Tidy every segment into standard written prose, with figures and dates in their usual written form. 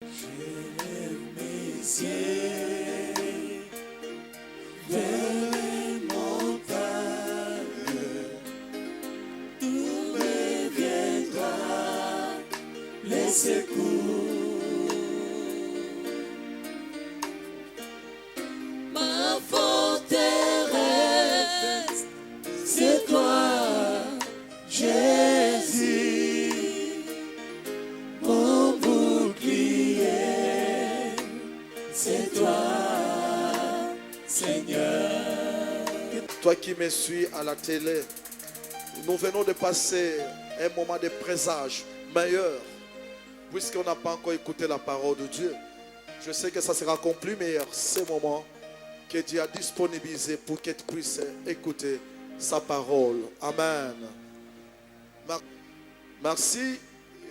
J'élève mes yeux vers les montagnes, d'où me viendra les secours. Ma forteresse, c'est toi, Jésus, mon bouclier, c'est toi, Seigneur. Toi qui me suis à la télé, nous venons de passer un moment de présage meilleur, puisqu'on n'a pas encore écouté la parole de Dieu. Je sais que ça sera encore plus meilleur, ce moment que Dieu a disponibilisé pour que tu puisses écouter sa parole. Amen. Merci.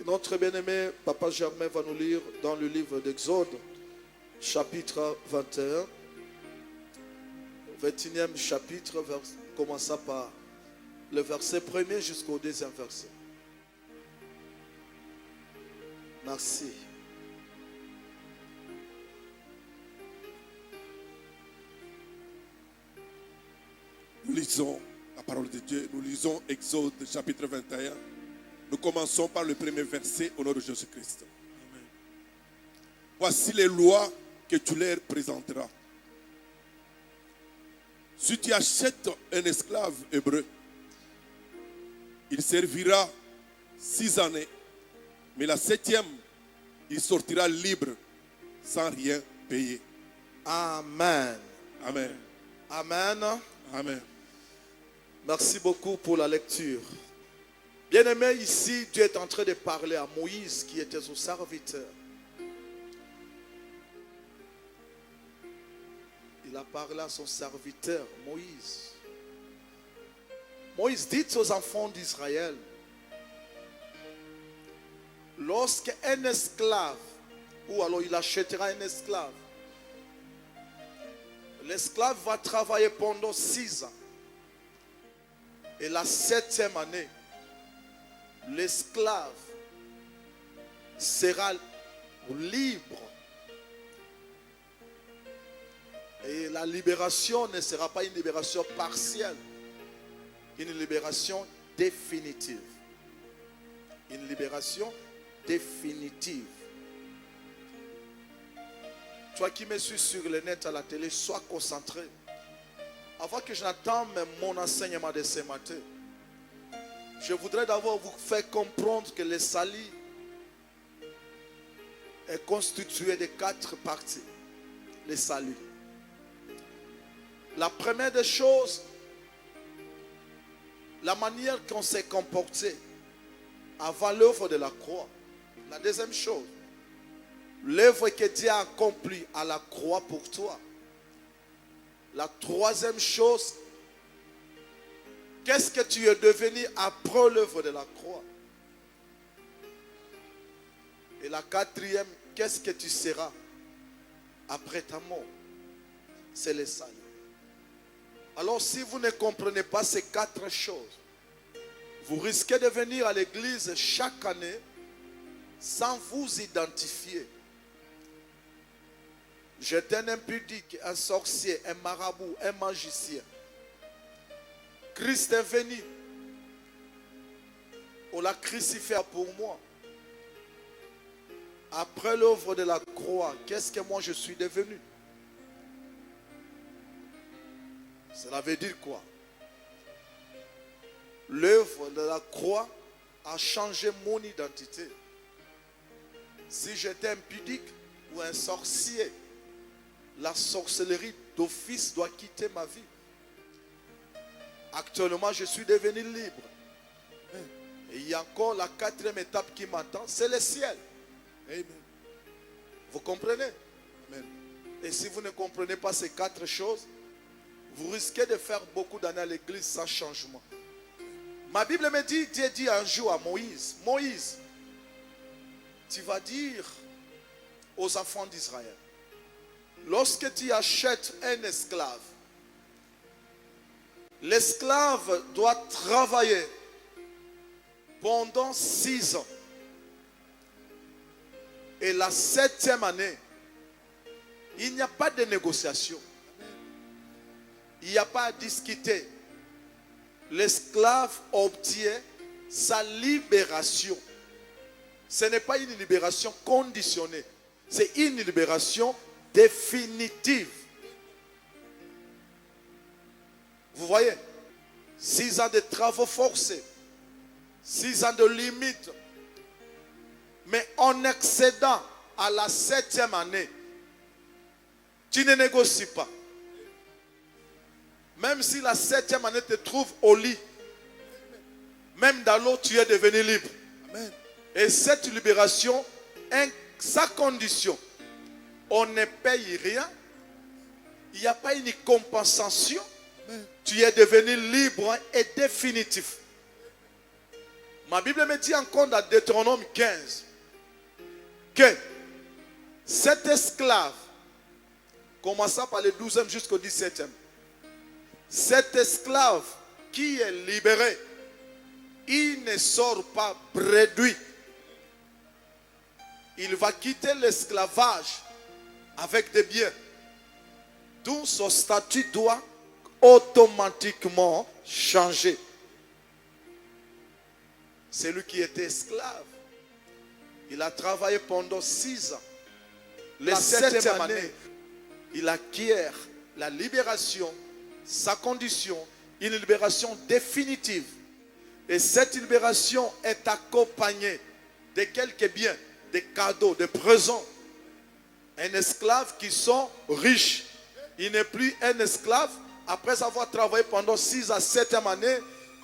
Notre bien-aimé Papa Germain va nous lire dans le livre d'Exode, chapitre 21. 21e chapitre, commençant par le verset 1er jusqu'au 2e verset. Merci. Nous lisons la parole de Dieu. Nous lisons Exode chapitre 21. Nous commençons par le premier verset au nom de Jésus-Christ. Amen. Voici les lois que tu leur présenteras. Si tu achètes un esclave hébreu, il servira 6 années, mais la 7e, il sortira libre sans rien payer. Amen. Amen. Amen. Amen. Merci beaucoup pour la lecture. Bien-aimé, ici, Dieu est en train de parler à Moïse qui était son serviteur. Il a parlé à son serviteur, Moïse. Moïse dit aux enfants d'Israël, lorsqu'un esclave, ou alors il achètera un esclave, l'esclave va travailler pendant 6 ans. Et la 7e année, l'esclave sera libre. Et la libération ne sera pas une libération partielle, une libération définitive. Une libération définitive. Toi qui me suis sur le net à la télé, sois concentré. Avant que je n'attende mon enseignement de ce matin, je voudrais d'abord vous faire comprendre que le salut est constitué de 4 parties. Le salut. La première des choses, la manière qu'on s'est comporté avant l'œuvre de la croix. La deuxième chose, l'œuvre que Dieu a accomplie à la croix pour toi. La troisième chose, qu'est-ce que tu es devenu après l'œuvre de la croix? Et la quatrième, qu'est-ce que tu seras après ta mort? C'est le salut. Alors si vous ne comprenez pas ces 4 choses, vous risquez de venir à l'église chaque année sans vous identifier. J'étais un impudique, un sorcier, un marabout, un magicien. Christ est venu. On l'a crucifié pour moi. Après l'œuvre de la croix, qu'est-ce que moi je suis devenu? Cela veut dire quoi? L'œuvre de la croix a changé mon identité. Si j'étais impudique ou un sorcier, la sorcellerie d'office doit quitter ma vie. Actuellement, je suis devenu libre. Et il y a encore la 4e étape qui m'attend, c'est le ciel. Amen. Vous comprenez? Amen. Et si vous ne comprenez pas ces 4 choses, vous risquez de faire beaucoup d'années à l'église sans changement. Ma Bible me dit, Dieu dit un jour à Moïse, Moïse, tu vas dire aux enfants d'Israël, lorsque tu achètes un esclave, l'esclave doit travailler pendant 6 ans. Et la 7e année, il n'y a pas de négociation. Il n'y a pas à discuter. L'esclave obtient sa libération. Ce n'est pas une libération conditionnée. C'est une libération définitive. Vous voyez? 6 ans de travaux forcés. 6 ans de limite. Mais en accédant à la 7e année, tu ne négocies pas. Même si la 7e année te trouve au lit, même dans l'eau, tu es devenu libre. Amen. Et cette libération, sa condition, on ne paye rien, il n'y a pas une compensation, Amen. tu es devenu libre et définitif. Ma Bible me dit encore dans Deutéronome 15 que cet esclave, commençant par le 12e jusqu'au 17e, cet esclave qui est libéré, il ne sort pas bredouille. Il va quitter l'esclavage avec des biens. D'où son statut doit automatiquement changer. Celui qui était esclave, il a travaillé pendant 6 ans. La 7e année, il acquiert la libération, sa condition, une libération définitive. Et cette libération est accompagnée de quelques biens, des cadeaux, des présents. Un esclave qui sont riches. Il n'est plus un esclave après avoir travaillé pendant 6 à 7e année.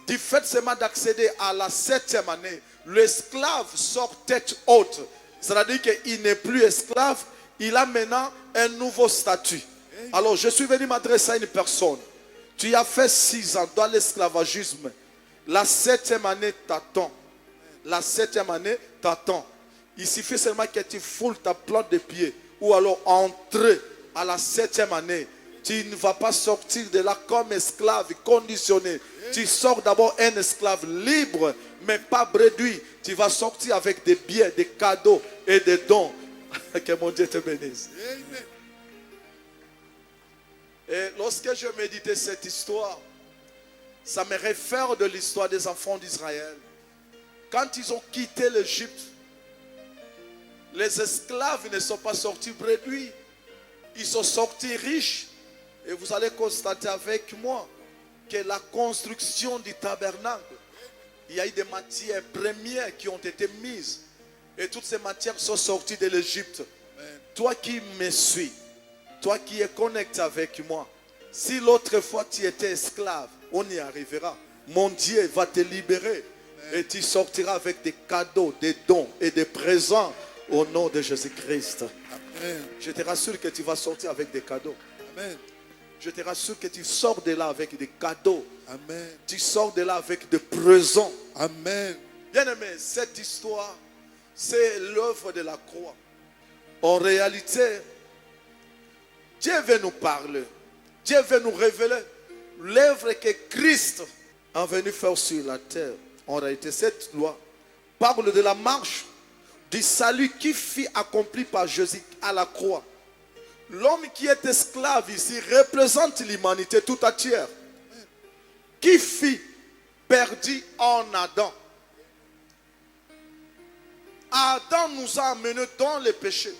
Du fait seulement d'accéder à la 7e année, l'esclave sort tête haute. C'est-à-dire qu'il n'est plus esclave, il a maintenant un nouveau statut. Alors je suis venu m'adresser à une personne. Tu as fait 6 ans dans l'esclavagisme. La 7e année t'attend. La 7e année t'attend. Il suffit seulement que tu foules ta plante de pied. Ou alors entrer à la 7e année. Tu ne vas pas sortir de là comme esclave conditionné. Tu sors d'abord un esclave libre, mais pas bredouille. Tu vas sortir avec des biens, des cadeaux et des dons. Que mon Dieu te bénisse. Amen. Et lorsque je méditais cette histoire, ça me réfère de l'histoire des enfants d'Israël. Quand ils ont quitté l'Égypte, les esclaves ne sont pas sortis bredouilles. Ils sont sortis riches. Et vous allez constater avec moi que la construction du tabernacle, il y a eu des matières premières qui ont été mises. Et toutes ces matières sont sorties de l'Égypte. Toi qui me suis, toi qui es connecté avec moi, si l'autre fois tu étais esclave, on y arrivera. Mon Dieu va te libérer. Et tu sortiras avec des cadeaux, des dons et des présents au nom de Jésus-Christ. Amen. Je te rassure que tu vas sortir avec des cadeaux. Amen. Je te rassure que tu sors de là avec des cadeaux. Amen. Tu sors de là avec des présents. Amen. Bien-aimé, cette histoire, c'est l'œuvre de la croix. En réalité, Dieu veut nous parler. Dieu veut nous révéler l'œuvre que Christ a venu faire sur la terre. En réalité, cette loi parle de la marche du salut qui fut accompli par Jésus à la croix. L'homme qui est esclave ici représente l'humanité tout entière, qui fut perdu en Adam. Adam nous a amenés dans le péché.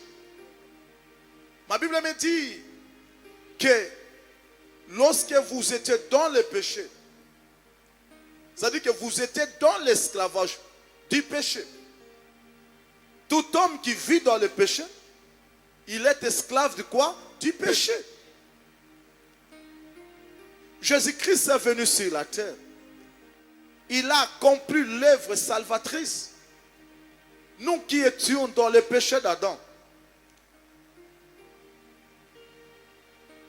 Ma Bible me dit que lorsque vous étiez dans le péché, c'est-à-dire que vous étiez dans l'esclavage du péché. Tout homme qui vit dans le péché, il est esclave de quoi? Du péché. Jésus-Christ est venu sur la terre. Il a accompli l'œuvre salvatrice. Nous qui étions dans le péché d'Adam.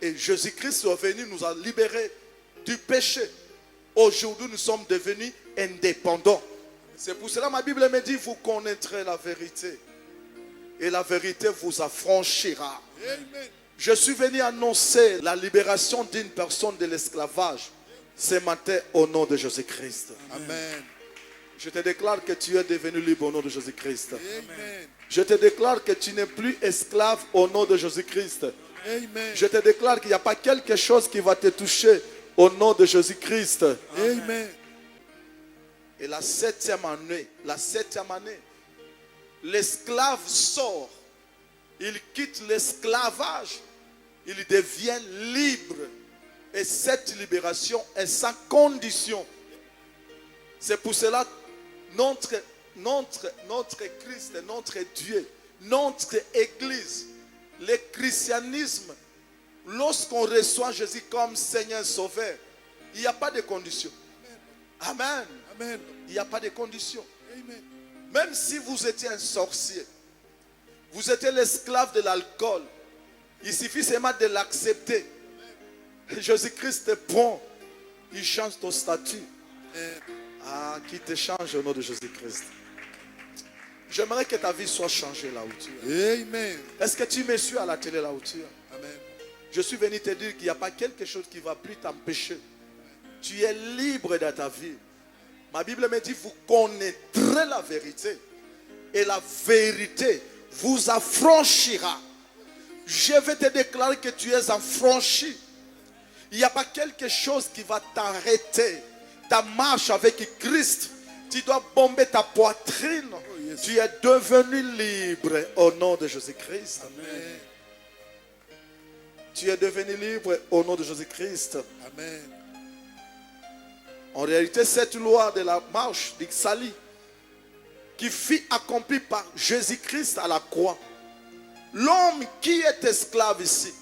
Et Jésus-Christ est venu nous a libérés du péché. Aujourd'hui, nous sommes devenus indépendants. C'est pour cela que ma Bible me dit, vous connaîtrez la vérité. Et la vérité vous affranchira. Amen. Je suis venu annoncer la libération d'une personne de l'esclavage ce matin au nom de Jésus-Christ. Amen. Je te déclare que tu es devenu libre au nom de Jésus-Christ. Amen. Je te déclare que tu n'es plus esclave au nom de Jésus-Christ. Amen. Je te déclare qu'il n'y a pas quelque chose qui va te toucher au nom de Jésus-Christ. Amen. Et la septième année, l'esclave sort. Il quitte l'esclavage. Il devient libre. Et cette libération est sans condition. C'est pour cela que notre Christ, notre Dieu, notre Église, le christianisme, lorsqu'on reçoit Jésus comme Seigneur Sauveur, il n'y a pas de condition. Amen. Amen. Il n'y a pas de condition. Amen. Même si vous étiez un sorcier, vous étiez l'esclave de l'alcool, il suffit seulement de l'accepter. Jésus-Christ est bon. Il change ton statut. Ah, qui te change au nom de Jésus-Christ. J'aimerais que ta vie soit changée là où tu es. Amen. Est-ce que tu me suis à la télé là où tu es? Amen. Je suis venu te dire qu'il n'y a pas quelque chose qui va plus t'empêcher. Tu es libre dans ta vie. Ma Bible me dit, vous connaîtrez la vérité. Et la vérité vous affranchira. Je vais te déclarer que tu es affranchi. Il n'y a pas quelque chose qui va t'arrêter. Ta marche avec Christ, tu dois bomber ta poitrine. yes. Tu es devenu libre au nom de Jésus-Christ. Amen. Tu es devenu libre au nom de Jésus-Christ. Amen. En réalité, cette loi de la marche d'Ixali, qui fut accomplie par Jésus-Christ à la croix, l'homme qui est esclave ici,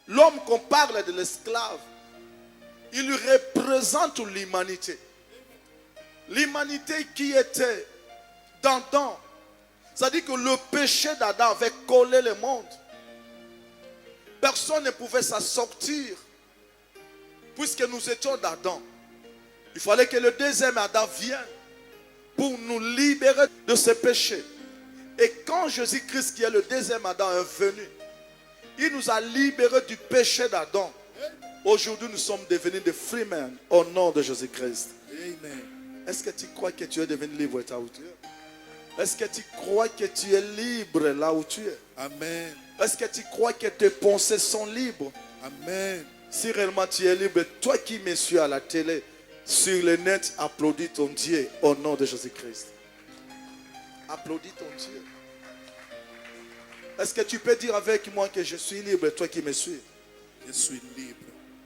l'homme qu'on parle de l'esclave, il représente l'humanité. L'humanité qui était d'Adam. C'est-à-dire que le péché d'Adam avait collé le monde. Personne ne pouvait s'en sortir. Puisque nous étions d'Adam. Il fallait que le deuxième Adam vienne pour nous libérer de ce péché. Et quand Jésus-Christ, qui est le deuxième Adam, est venu, il nous a libérés du péché d'Adam. Aujourd'hui, nous sommes devenus des freemen au nom de Jésus-Christ. Amen. Est-ce que tu crois que tu es devenu libre là où tu es? Est-ce que tu crois que tu es libre là où tu es? Amen. Est-ce que tu crois que tes pensées sont libres? Amen. Si réellement tu es libre, toi qui me suis à la télé, sur le net, applaudis ton Dieu au nom de Jésus-Christ. Applaudis ton Dieu. Est-ce que tu peux dire avec moi que je suis libre, toi qui me suis? Je suis libre.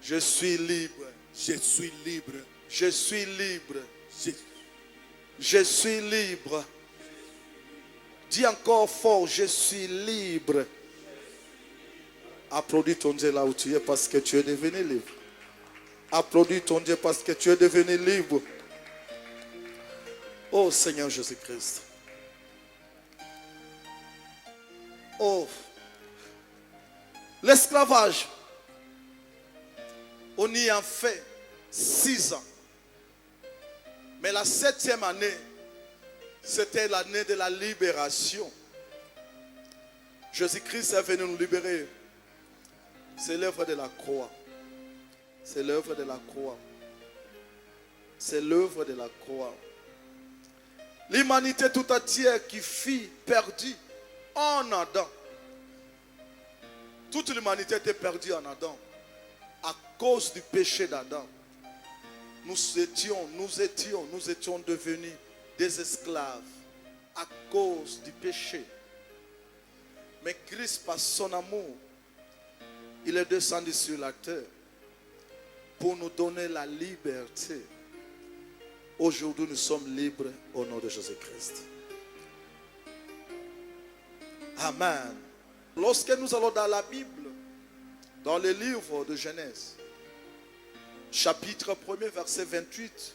Je suis libre. Je suis libre. Je suis libre. Je, Je suis libre. Dis encore fort, je suis libre. Applaudis ton Dieu là où tu es parce que tu es devenu libre. Applaudis ton Dieu parce que tu es devenu libre. Oh Seigneur Jésus-Christ. Oh. L'esclavage. On y a fait 6 ans. Mais la 7e année, c'était l'année de la libération. Jésus-Christ est venu nous libérer. C'est l'œuvre de la croix. C'est l'œuvre de la croix. C'est l'œuvre de la croix. L'humanité tout entière qui fut perdue en Adam. Toute l'humanité était perdue en Adam. À cause du péché d'Adam. Nous étions devenus des esclaves à cause du péché. Mais Christ, par son amour, il est descendu sur la terre pour nous donner la liberté. Aujourd'hui, nous sommes libres au nom de Jésus-Christ. Amen. Lorsque nous allons dans la Bible, dans le livre de Genèse, chapitre 1er, verset 28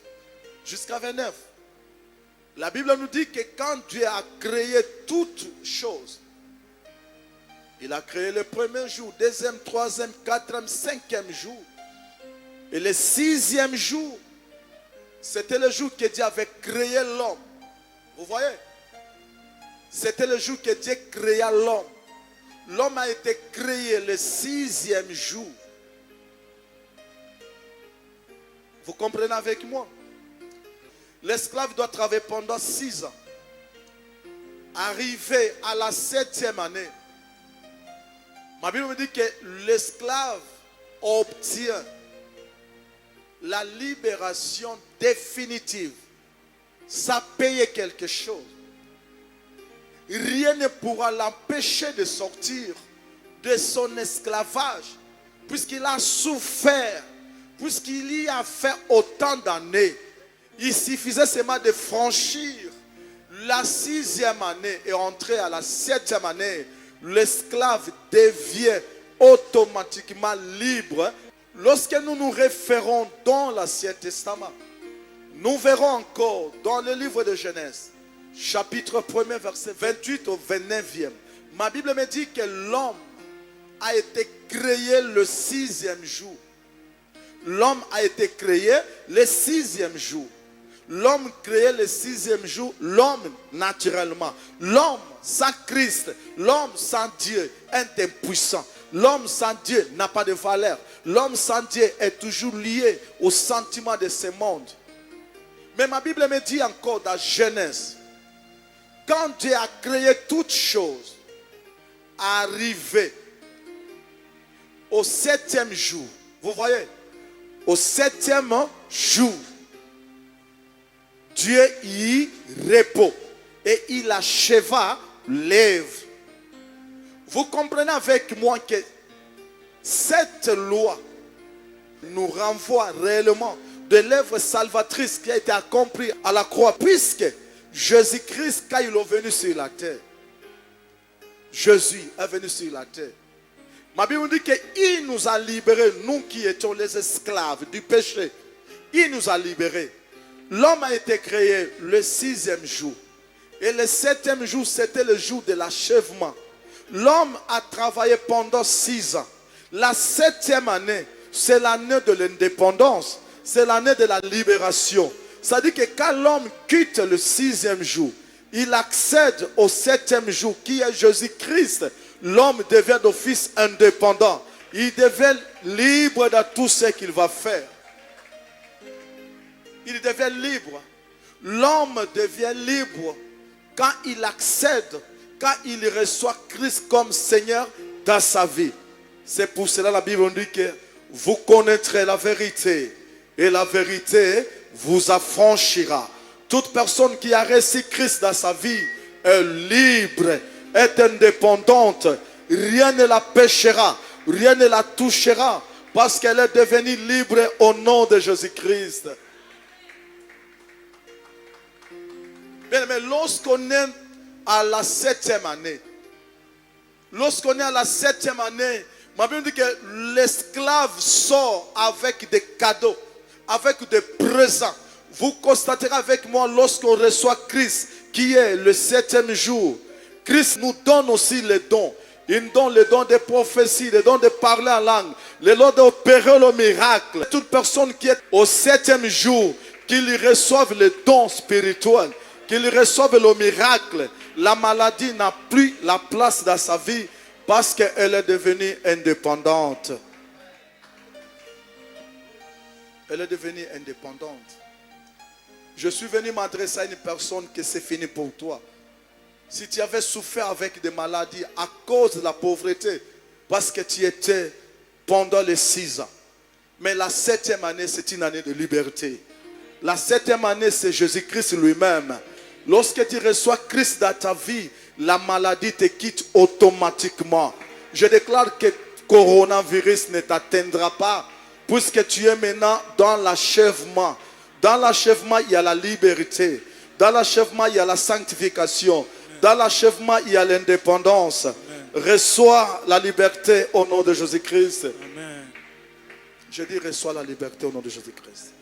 jusqu'à 29, la Bible nous dit que quand Dieu a créé toutes choses, il a créé le premier jour, deuxième, troisième, quatrième, cinquième jour. Et le 6e jour, c'était le jour que Dieu avait créé l'homme. Vous voyez? C'était le jour que Dieu créa l'homme. L'homme a été créé le 6e jour. Vous comprenez avec moi? L'esclave doit travailler pendant 6 ans. Arrivé à la 7e année, ma Bible me dit que l'esclave obtient la libération définitive. Ça paye quelque chose. Rien ne pourra l'empêcher de sortir de son esclavage, puisqu'il a souffert, puisqu'il y a fait autant d'années. Il suffisait seulement de franchir la 6e année et entrer à la 7e année. L'esclave devient automatiquement libre. Lorsque nous nous référons dans l'Ancien Testament, nous verrons encore dans le livre de Genèse, chapitre 1er, verset 28 au 29e. Ma Bible me dit que l'homme a été créé le 6e jour. L'homme a été créé le 6e jour. L'homme créé le 6e jour, l'homme naturellement. L'homme sans Christ, l'homme sans Dieu est impuissant. L'homme sans Dieu n'a pas de valeur. L'homme sans Dieu est toujours lié au sentiment de ce monde. Mais ma Bible me dit encore dans Genèse, quand Dieu a créé toutes choses, arrivé au 7e jour, vous voyez, au 7e jour, Dieu y repose et il acheva l'œuvre. Vous comprenez avec moi que cette loi nous renvoie réellement de l'œuvre salvatrice qui a été accomplie à la croix, puisque Jésus-Christ, quand il est venu sur la terre, Jésus est venu sur la terre. Ma Bible dit qu'il nous a libérés, nous qui étions les esclaves du péché. Il nous a libérés. L'homme a été créé le 6e jour. Et le 7e jour, c'était le jour de l'achèvement. L'homme a travaillé pendant 6 ans. La 7e année, c'est l'année de l'indépendance. C'est l'année de la libération. C'est-à-dire que quand l'homme quitte le 6e jour, il accède au 7e jour qui est Jésus-Christ. L'homme devient d'office indépendant. Il devient libre de tout ce qu'il va faire. Il devient libre. L'homme devient libre quand il accède, quand il reçoit Christ comme Seigneur dans sa vie. C'est pour cela la Bible dit que vous connaîtrez la vérité et la vérité vous affranchira. Toute personne qui a reçu Christ dans sa vie est libre, est indépendante. Rien ne la péchera, rien ne la touchera parce qu'elle est devenue libre au nom de Jésus-Christ. Mais lorsqu'on est à la 7e année, ma Bible dit que l'esclave sort avec des cadeaux, avec des présents. Vous constaterez avec moi lorsqu'on reçoit Christ, qui est le 7e jour, Christ nous donne aussi les dons. Il nous donne les dons de prophétie, les dons de parler en langue, les dons d'opérer le miracle. Toute personne qui est au 7e jour, qu'il reçoive les dons spirituels, qu'il reçoive le miracle, la maladie n'a plus la place dans sa vie parce qu'elle est devenue indépendante. Elle est devenue indépendante. Je suis venu m'adresser à une personne que c'est fini pour toi. Si tu avais souffert avec des maladies à cause de la pauvreté, parce que tu étais pendant les 6 ans. Mais la 7e année, c'est une année de liberté. La 7e année, c'est Jésus-Christ lui-même. Lorsque tu reçois Christ dans ta vie, la maladie te quitte automatiquement. Je déclare que le coronavirus ne t'atteindra pas, puisque tu es maintenant dans l'achèvement. Dans l'achèvement, il y a la liberté. Dans l'achèvement, il y a la sanctification. Dans l'achèvement, il y a l'indépendance. Reçois la liberté au nom de Jésus-Christ. Je dis reçois la liberté au nom de Jésus-Christ.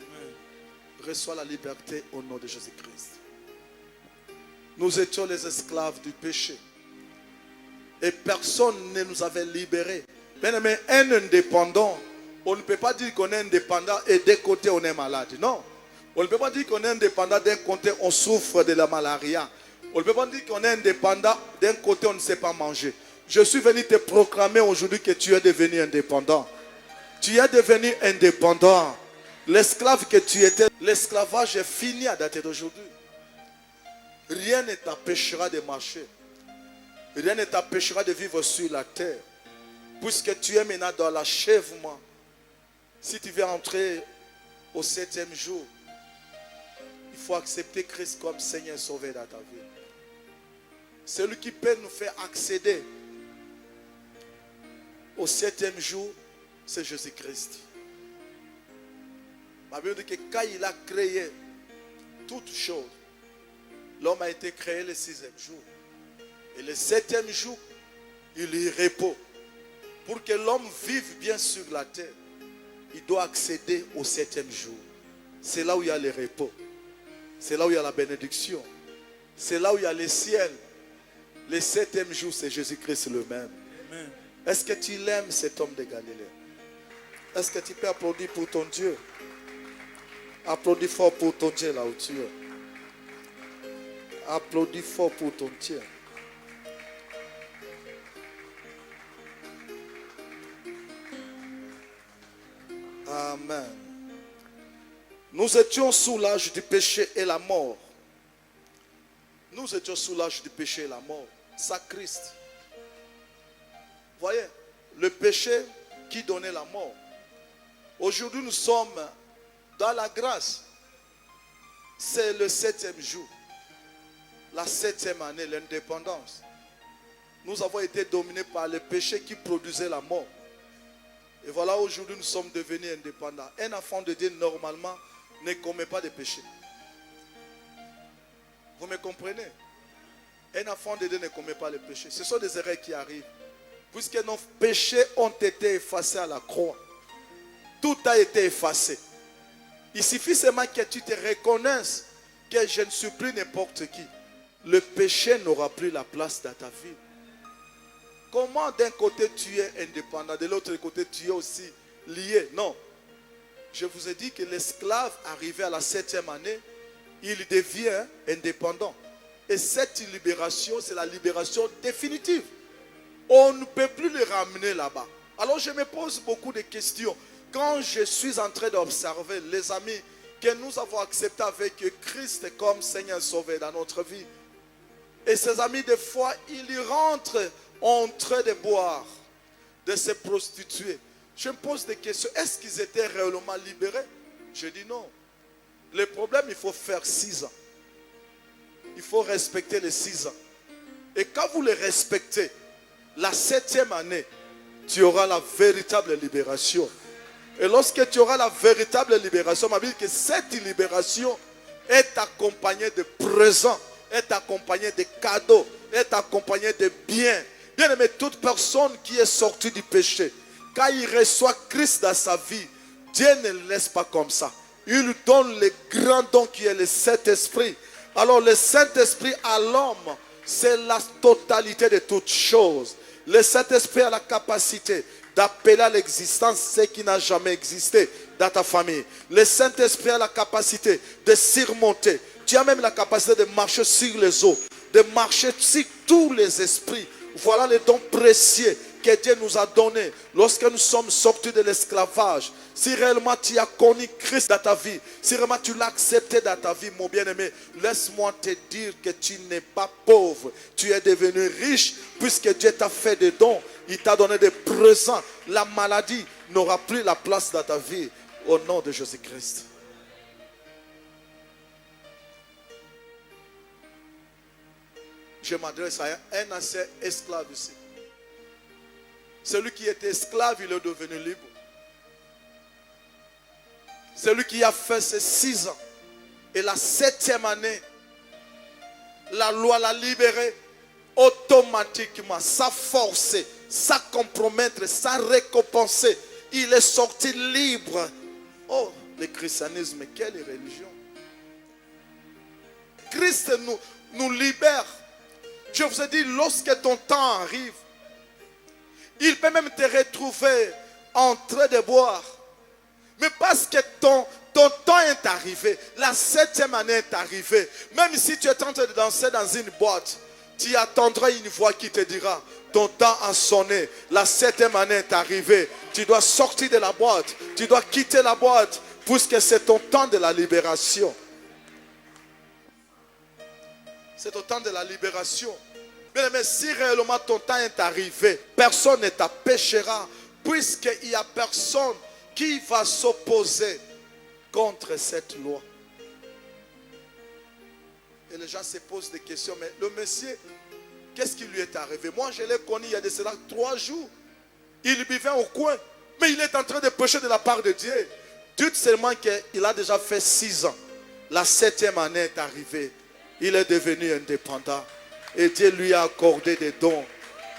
Reçois la liberté au nom de Jésus-Christ. Nous étions les esclaves du péché. Et personne ne nous avait libérés. Mais un indépendant, on ne peut pas dire qu'on est indépendant et d'un côté on est malade. Non. On ne peut pas dire qu'on est indépendant, d'un côté on souffre de la malaria. On ne peut pas dire qu'on est indépendant, d'un côté on ne sait pas manger. Je suis venu te proclamer aujourd'hui que tu es devenu indépendant. Tu es devenu indépendant. L'esclave que tu étais, l'esclavage est fini à dater d'aujourd'hui. Rien ne t'empêchera de marcher. Rien ne t'empêchera de vivre sur la terre. Puisque tu es maintenant dans l'achèvement. Si tu veux entrer au 7e jour, il faut accepter Christ comme Seigneur et Sauveur dans ta vie. Celui qui peut nous faire accéder au 7e jour, c'est Jésus-Christ. Ma Bible dit que quand il a créé toutes choses, l'homme a été créé le 6e jour. Et le 7e jour, il y repose. Pour que l'homme vive bien sur la terre, il doit accéder au 7e jour. C'est là où il y a le repos. C'est là où il y a la bénédiction. C'est là où il y a le ciel. Le 7e jour, c'est Jésus-Christ le même. Amen. Est-ce que tu l'aimes, cet homme de Galilée? Est-ce que tu peux applaudir pour ton Dieu? Applaudis fort pour ton Dieu là où tu es. Applaudis fort pour ton Dieu. Amen. Nous étions sous l'âge du péché et la mort. Nous étions sous l'âge du péché et la mort. Ça, Christ. Voyez, le péché qui donnait la mort. Aujourd'hui, nous sommes dans la grâce. C'est le 7e jour. La 7e année, l'indépendance. Nous avons été dominés par le péché qui produisait la mort. Et voilà, aujourd'hui, nous sommes devenus indépendants. Un enfant de Dieu, normalement, ne commet pas de péché. Vous me comprenez? Un enfant de Dieu ne commet pas le péché. Ce sont des erreurs qui arrivent. Puisque nos péchés ont été effacés à la croix. Tout a été effacé. Il suffit seulement que tu te reconnaisses que je ne suis plus n'importe qui. Le péché n'aura plus la place dans ta vie. Comment d'un côté tu es indépendant, de l'autre côté tu es aussi lié? Non. Je vous ai dit que l'esclave arrivé à la 7e année, il devient indépendant. Et cette libération, c'est la libération définitive. On ne peut plus le ramener là-bas. Alors je me pose beaucoup de questions. Quand je suis en train d'observer les amis que nous avons acceptés avec Christ comme Seigneur Sauveur dans notre vie. Et ces amis, des fois, ils rentrent en train de boire, de se prostituer. Je me pose des questions. Est-ce qu'ils étaient réellement libérés? Je dis non. Le problème, il faut faire 6 ans. Il faut respecter les 6 ans. Et quand vous les respectez, la 7e année, tu auras la véritable libération. Et lorsque tu auras la véritable libération, ma Bible dit que cette libération est accompagnée de présents, est accompagnée de cadeaux, est accompagnée de biens. Bien aimé, toute personne qui est sortie du péché, quand il reçoit Christ dans sa vie, Dieu ne le laisse pas comme ça. Il lui donne le grand don qui est le Saint-Esprit. Alors le Saint-Esprit à l'homme, c'est la totalité de toutes choses. Le Saint-Esprit a la capacité d'appeler à l'existence ce qui n'a jamais existé dans ta famille. Le Saint-Esprit a la capacité de surmonter. Tu as même la capacité de marcher sur les eaux, de marcher sur tous les esprits. Voilà les dons précieux que Dieu nous a donnés lorsque nous sommes sortis de l'esclavage. Si réellement tu as connu Christ dans ta vie, si réellement tu l'as accepté dans ta vie, mon bien-aimé, laisse-moi te dire que tu n'es pas pauvre. Tu es devenu riche puisque Dieu t'a fait des dons. Il t'a donné des présents. La maladie n'aura plus la place dans ta vie au nom de Jésus-Christ. Je m'adresse à un ancien esclave ici. Celui qui était esclave, il est devenu libre. Celui qui a fait ses 6 ans. Et la 7e année, la loi l'a libéré automatiquement, sans forcer, sans compromettre, sans récompenser. Il est sorti libre. Oh, le christianisme, quelle religion. Christ nous libère. Je vous ai dit, lorsque ton temps arrive, il peut même te retrouver en train de boire. Mais parce que ton temps est arrivé, la 7e année est arrivée, même si tu es en train de danser dans une boîte, tu attendras une voix qui te dira, ton temps a sonné, la 7e année est arrivée, tu dois sortir de la boîte, tu dois quitter la boîte puisque c'est ton temps de la libération. C'est au temps de la libération. Mais si réellement ton temps est arrivé, personne ne t'empêchera, puisqu'il n'y a personne qui va s'opposer contre cette loi. Et les gens se posent des questions, mais le monsieur, qu'est-ce qui lui est arrivé? Moi, je l'ai connu il y a de cela 3 jours. Il vivait au coin, mais il est en train de pécher de la part de Dieu. Dites seulement qu'il a déjà fait 6 ans. La 7e année est arrivée. Il est devenu indépendant. Et Dieu lui a accordé des dons.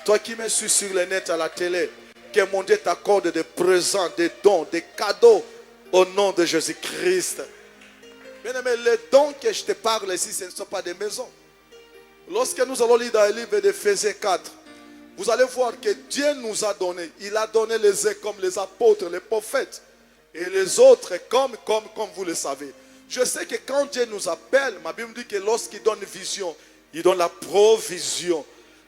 Toi qui me suis sur le net à la télé, que mon Dieu t'accorde des présents, des dons, des cadeaux au nom de Jésus-Christ. Bien aimé, les dons que je te parle ici, ce ne sont pas des maisons. Lorsque nous allons lire dans le livre d'Éphésiens 4, vous allez voir que Dieu nous a donné. Il a donné les uns comme les apôtres, les prophètes. Et les autres comme vous le savez. Je sais que quand Dieu nous appelle, ma Bible dit que lorsqu'il donne vision, il donne la provision.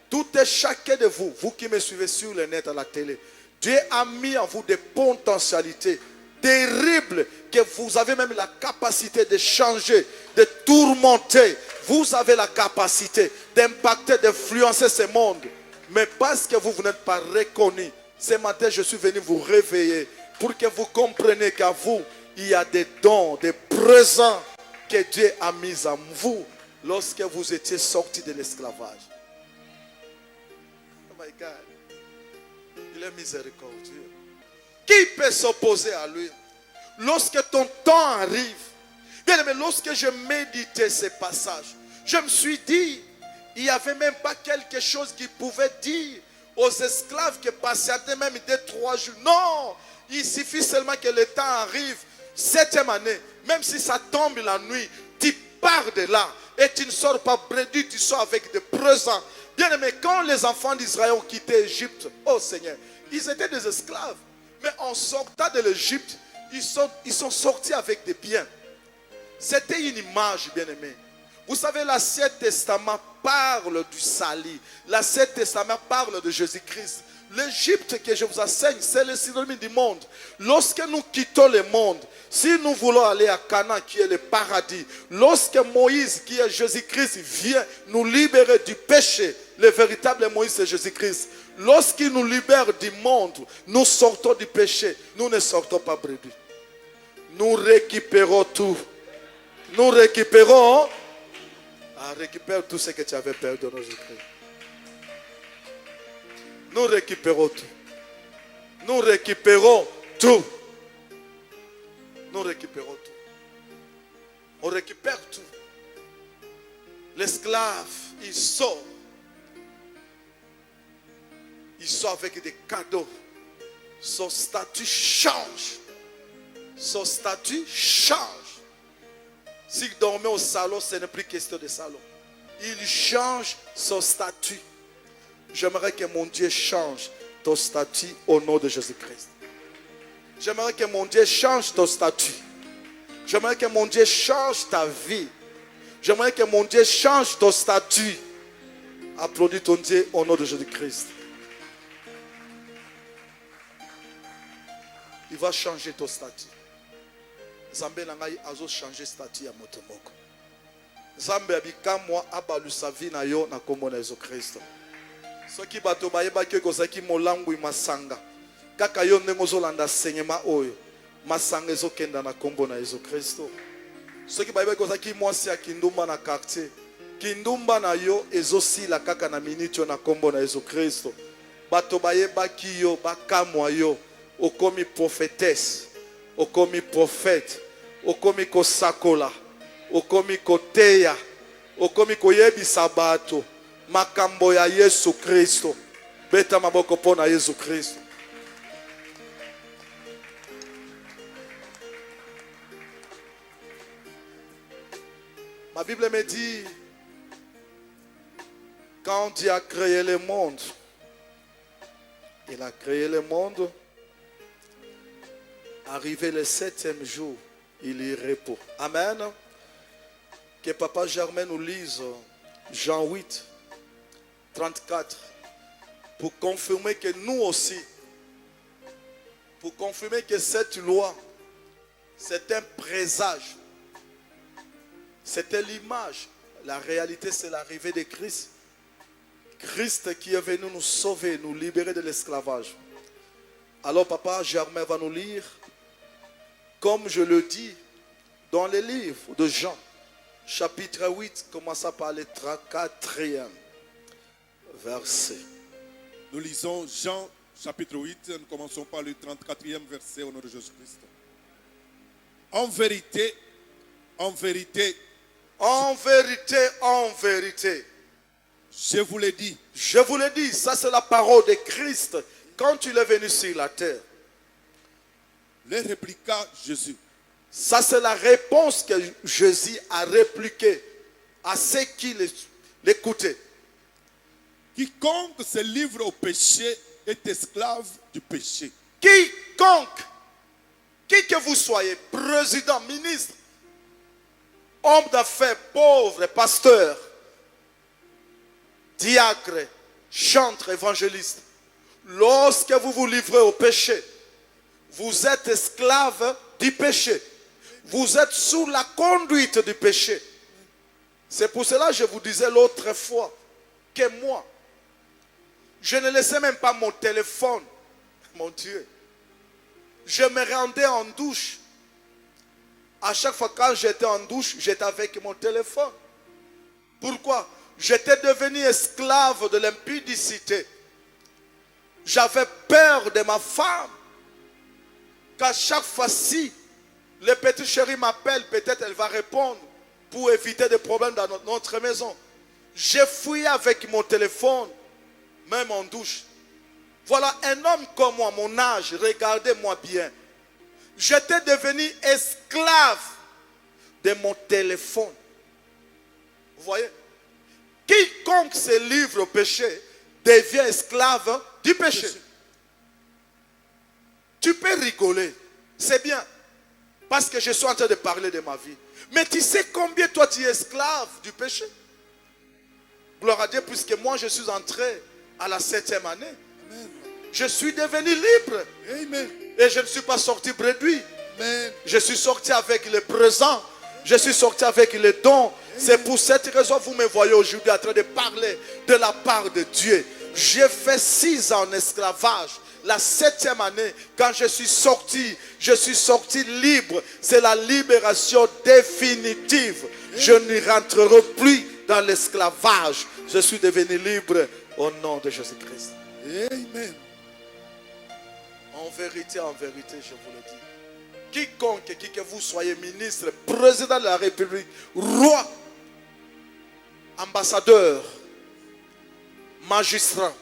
Tout et chacun de vous, vous qui me suivez sur le net, à la télé, Dieu a mis en vous des potentialités terribles que vous avez même la capacité de changer, de tourmenter. Vous avez la capacité d'impacter, d'influencer ce monde. Mais parce que vous n'êtes pas reconnu, ce matin je suis venu vous réveiller pour que vous compreniez qu'à vous, il y a des dons, des présents que Dieu a mis en vous lorsque vous étiez sortis de l'esclavage. Oh my God. Il est miséricordieux. Qui peut s'opposer à lui? Lorsque ton temps arrive, bien aimé, lorsque je méditais ces passages, je me suis dit, il n'y avait même pas quelque chose qui pouvait dire aux esclaves qui patientaient même 2-3 jours. Non, il suffit seulement que le temps arrive, 7e année, même si ça tombe la nuit, tu pars de là et tu ne sors pas bredouille, tu sors avec des présents. Bien aimé, quand les enfants d'Israël ont quitté l'Égypte, oh Seigneur, ils étaient des esclaves. Mais en sortant de l'Égypte, ils sont sortis avec des biens. C'était une image, bien aimé. Vous savez, l'Ancien Testament parle du salut. L'Ancien Testament parle de Jésus-Christ. L'Égypte que je vous enseigne, c'est le synonyme du monde. Lorsque nous quittons le monde, si nous voulons aller à Canaan, qui est le paradis, lorsque Moïse, qui est Jésus-Christ, vient nous libérer du péché, le véritable Moïse, c'est Jésus-Christ. Lorsqu'il nous libère du monde, nous sortons du péché. Nous ne sortons pas brebis. Nous récupérons tout. Nous récupérons. Récupère tout ce que tu avais perdu dans Jésus-Christ. Nous récupérons tout. Nous récupérons tout. Nous récupérons tout. On récupère tout. L'esclave, il sort. Il sort avec des cadeaux. Son statut change. Son statut change. S'il dormait au salon, ce n'est plus question de salon. Il change son statut. J'aimerais que mon Dieu change ton statut au nom de Jésus-Christ. J'aimerais que mon Dieu change ton statut. J'aimerais que mon Dieu change ta vie. J'aimerais que mon Dieu change ton statut. Applaudis ton Dieu au nom de Jésus-Christ. Il va changer ton statut. Zambé nangai azo changer statut ya moto moko. Zambé abikamwa abalusa vi na yo na kombo na Yesu Kristo. Soki bato bayeba ke kozaki molangu masanga. Kaka yo ndenge ozolanda enseignement oyo. Masanga ezokenda na kombo na Yesu Kristo. Soki bayeba kozaki mwasi ya kindumba na quartier. Kindumba na yo ezosila kaka na minute na kombo na Yesu Kristo. Bato bayeba ki yo bakamwa yo. Okomi prophétesse. Okomi prophète. Okomi kosakola. Okomi koteya. Okomi koyebisa bato. Makambo ya Yesu Kristo. Beta maboko pona Yesu Kristo. Ma Bible me dit, quand Dieu a créé le monde, il a créé le monde. Arrivé le 7e jour, il y repos. Amen. Que Papa Germain nous lise Jean 8, 34. Pour confirmer que nous aussi, pour confirmer que cette loi C'est un présage. C'était l'image. La réalité, c'est l'arrivée de Christ. Christ qui est venu nous sauver, nous libérer de l'esclavage. Alors papa Germain va nous lire, comme je le dis, dans les livres de Jean, chapitre 8, commençant par le 34e verset. Nous lisons Jean chapitre 8, nous commençons par le 34e verset au nom de Jésus-Christ. En vérité, en vérité, en vérité, en vérité, je vous l'ai dit. Je vous l'ai dit, ça c'est la parole de Christ quand il est venu sur la terre. Les répliqua Jésus. Ça c'est la réponse que Jésus a répliquée à ceux qui l'écoutaient. Quiconque se livre au péché est esclave du péché. Quiconque, qui que vous soyez, président, ministre, homme d'affaires, pauvre, pasteur, diacre, chantre, évangéliste, lorsque vous vous livrez au péché, vous êtes esclave du péché. Vous êtes sous la conduite du péché. C'est pour cela que je vous disais l'autre fois que moi, je ne laissais même pas mon téléphone, mon Dieu. Je me rendais en douche. À chaque fois quand j'étais en douche, j'étais avec mon téléphone. Pourquoi? J'étais devenu esclave de l'impudicité. J'avais peur de ma femme. Qu'à chaque fois-ci, le petit chéri m'appelle, peut-être elle va répondre pour éviter des problèmes dans notre maison. J'ai fouillé avec mon téléphone, même en douche. Voilà un homme comme moi, mon âge, regardez-moi bien. J'étais devenu esclave de mon téléphone. Vous voyez? Quiconque se livre au péché devient esclave du péché. Tu peux rigoler, c'est bien, parce que je suis en train de parler de ma vie. Mais tu sais combien toi tu es esclave du péché? Gloire à Dieu, puisque moi je suis entré à la 7e année. Amen. Je suis devenu libre. Amen. Et je ne suis pas sorti bredouille. Amen. Je suis sorti avec le présent. Je suis sorti avec les dons. C'est pour cette raison que vous me voyez aujourd'hui en train de parler de la part de Dieu. J'ai fait 6 ans en esclavage. La 7e année, quand je suis sorti libre. C'est la libération définitive. Je ne rentrerai plus dans l'esclavage. Je suis devenu libre au nom de Jésus-Christ. Amen. En vérité, je vous le dis. Quiconque, qui que vous soyez, ministre, président de la République, roi, ambassadeur, magistrat,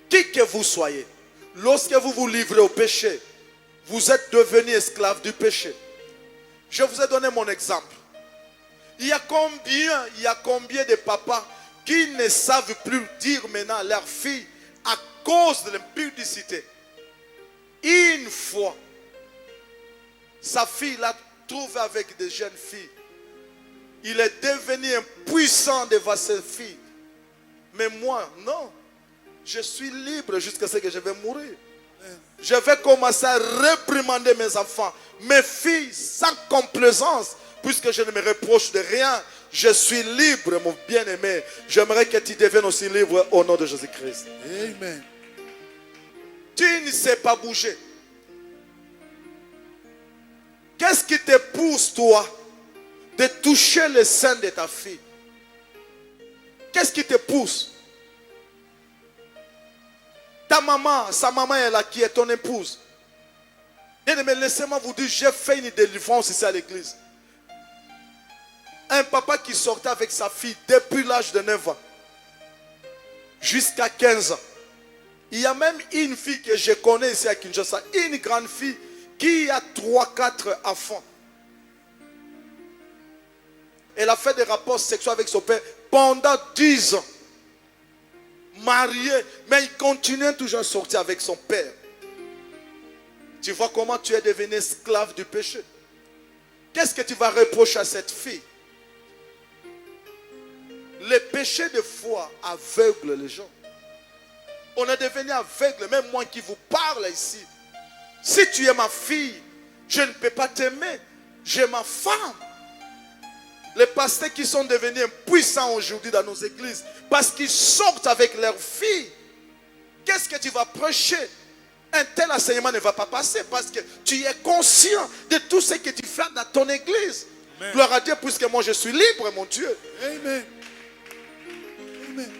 qui que vous soyez, lorsque vous vous livrez au péché, vous êtes devenu esclave du péché. Je vous ai donné mon exemple. Il y a combien de papas qui ne savent plus dire maintenant à leur fille à cause de l'impudicité. Une fois, sa fille l'a trouvé avec des jeunes filles. Il est devenu impuissant devant ses filles. Mais moi, non. Je suis libre jusqu'à ce que je vais mourir. Je vais commencer à réprimander mes enfants, mes filles, sans complaisance, puisque je ne me reproche de rien. Je suis libre, mon bien-aimé. J'aimerais que tu deviennes aussi libre au nom de Jésus-Christ. Amen. Tu ne sais pas bouger. Qu'est-ce qui te pousse, toi, de toucher le sein de ta fille? Qu'est-ce qui te pousse? Ta maman, sa maman est là, qui est ton épouse. Bien-aimé, laissez-moi vous dire, j'ai fait une délivrance ici à l'église. Un papa qui sortait avec sa fille depuis l'âge de 9 ans jusqu'à 15 ans. Il y a même une fille que je connais ici à Kinshasa, une grande fille qui a 3-4 enfants. Elle a fait des rapports sexuels avec son père pendant 10 ans. Mariée, mais il continue toujours à sortir avec son père. Tu vois comment tu es devenu esclave du péché. Qu'est-ce que tu vas reprocher à cette fille? Le péché de foi aveugle les gens. On est devenu aveugle, même moi qui vous parle ici. Si tu es ma fille, Je ne peux pas t'aimer. J'ai ma femme. Les pasteurs qui sont devenus impuissants aujourd'hui dans nos églises parce qu'ils sortent avec leurs filles. Qu'est-ce que tu vas prêcher? Un tel enseignement ne va pas passer parce que tu es conscient de tout ce que tu fais dans ton église. Amen. Gloire à Dieu, puisque moi je suis libre, mon Dieu. Amen. Amen.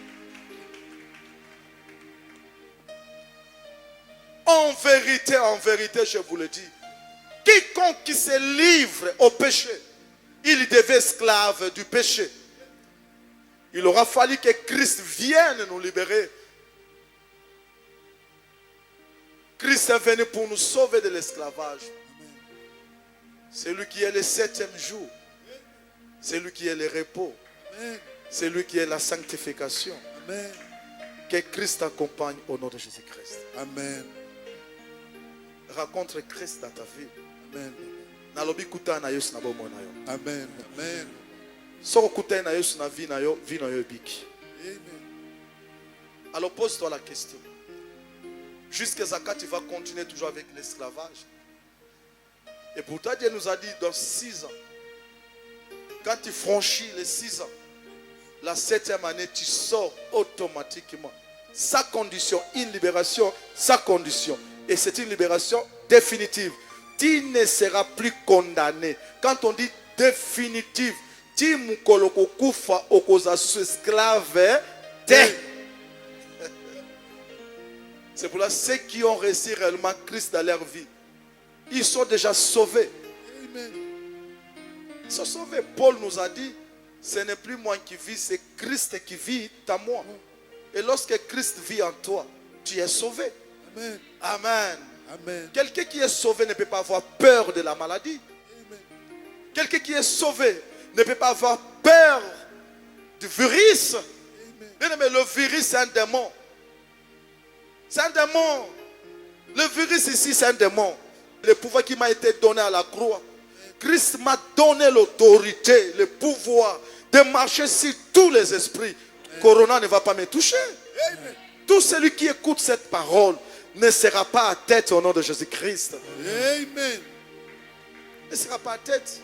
En vérité, je vous le dis, quiconque qui se livre au péché, il devient esclave du péché. Il aura fallu que Christ vienne nous libérer. Christ est venu pour nous sauver de l'esclavage. C'est lui qui est le 7e jour. C'est lui qui est le repos. Amen. C'est lui qui est la sanctification. Amen. Que Christ accompagne au nom de Jésus-Christ. Amen. Rencontre Christ dans ta vie. Amen. Nalobi kuta na Yesu na bomo na yo. Amen. Amen. Soko kuta na Yesu na vie na yo biki. Amen. Alors pose-toi la question. Jusqu'à quand tu vas continuer toujours avec l'esclavage? Et pourtant Dieu nous a dit dans 6 ans, quand tu franchis les 6 ans, la 7e année, tu sors automatiquement. Sa condition, une libération, sa condition. Et c'est une libération définitive. Tu ne seras plus condamné. Quand on dit définitive, tu mukoloko kufa okoza esclave te. C'est pour là ceux qui ont reçu réellement Christ dans leur vie, ils sont déjà sauvés. Amen. Ils sont sauvés. Paul nous a dit, ce n'est plus moi qui vis, c'est Christ qui vit en moi. Et lorsque Christ vit en toi, tu es sauvé. Amen. Amen. Amen. Quelqu'un qui est sauvé ne peut pas avoir peur de la maladie. Amen. Quelqu'un qui est sauvé ne peut pas avoir peur du virus. Amen. Mais le virus, c'est un démon. C'est un démon. Le virus ici, c'est un démon. Le pouvoir qui m'a été donné à la croix. Christ m'a donné l'autorité, le pouvoir de marcher sur tous les esprits. Corona ne va pas me toucher. Amen. Tout celui qui écoute cette parole ne sera pas à tête au nom de Jésus-Christ. Amen. Ne sera pas à tête.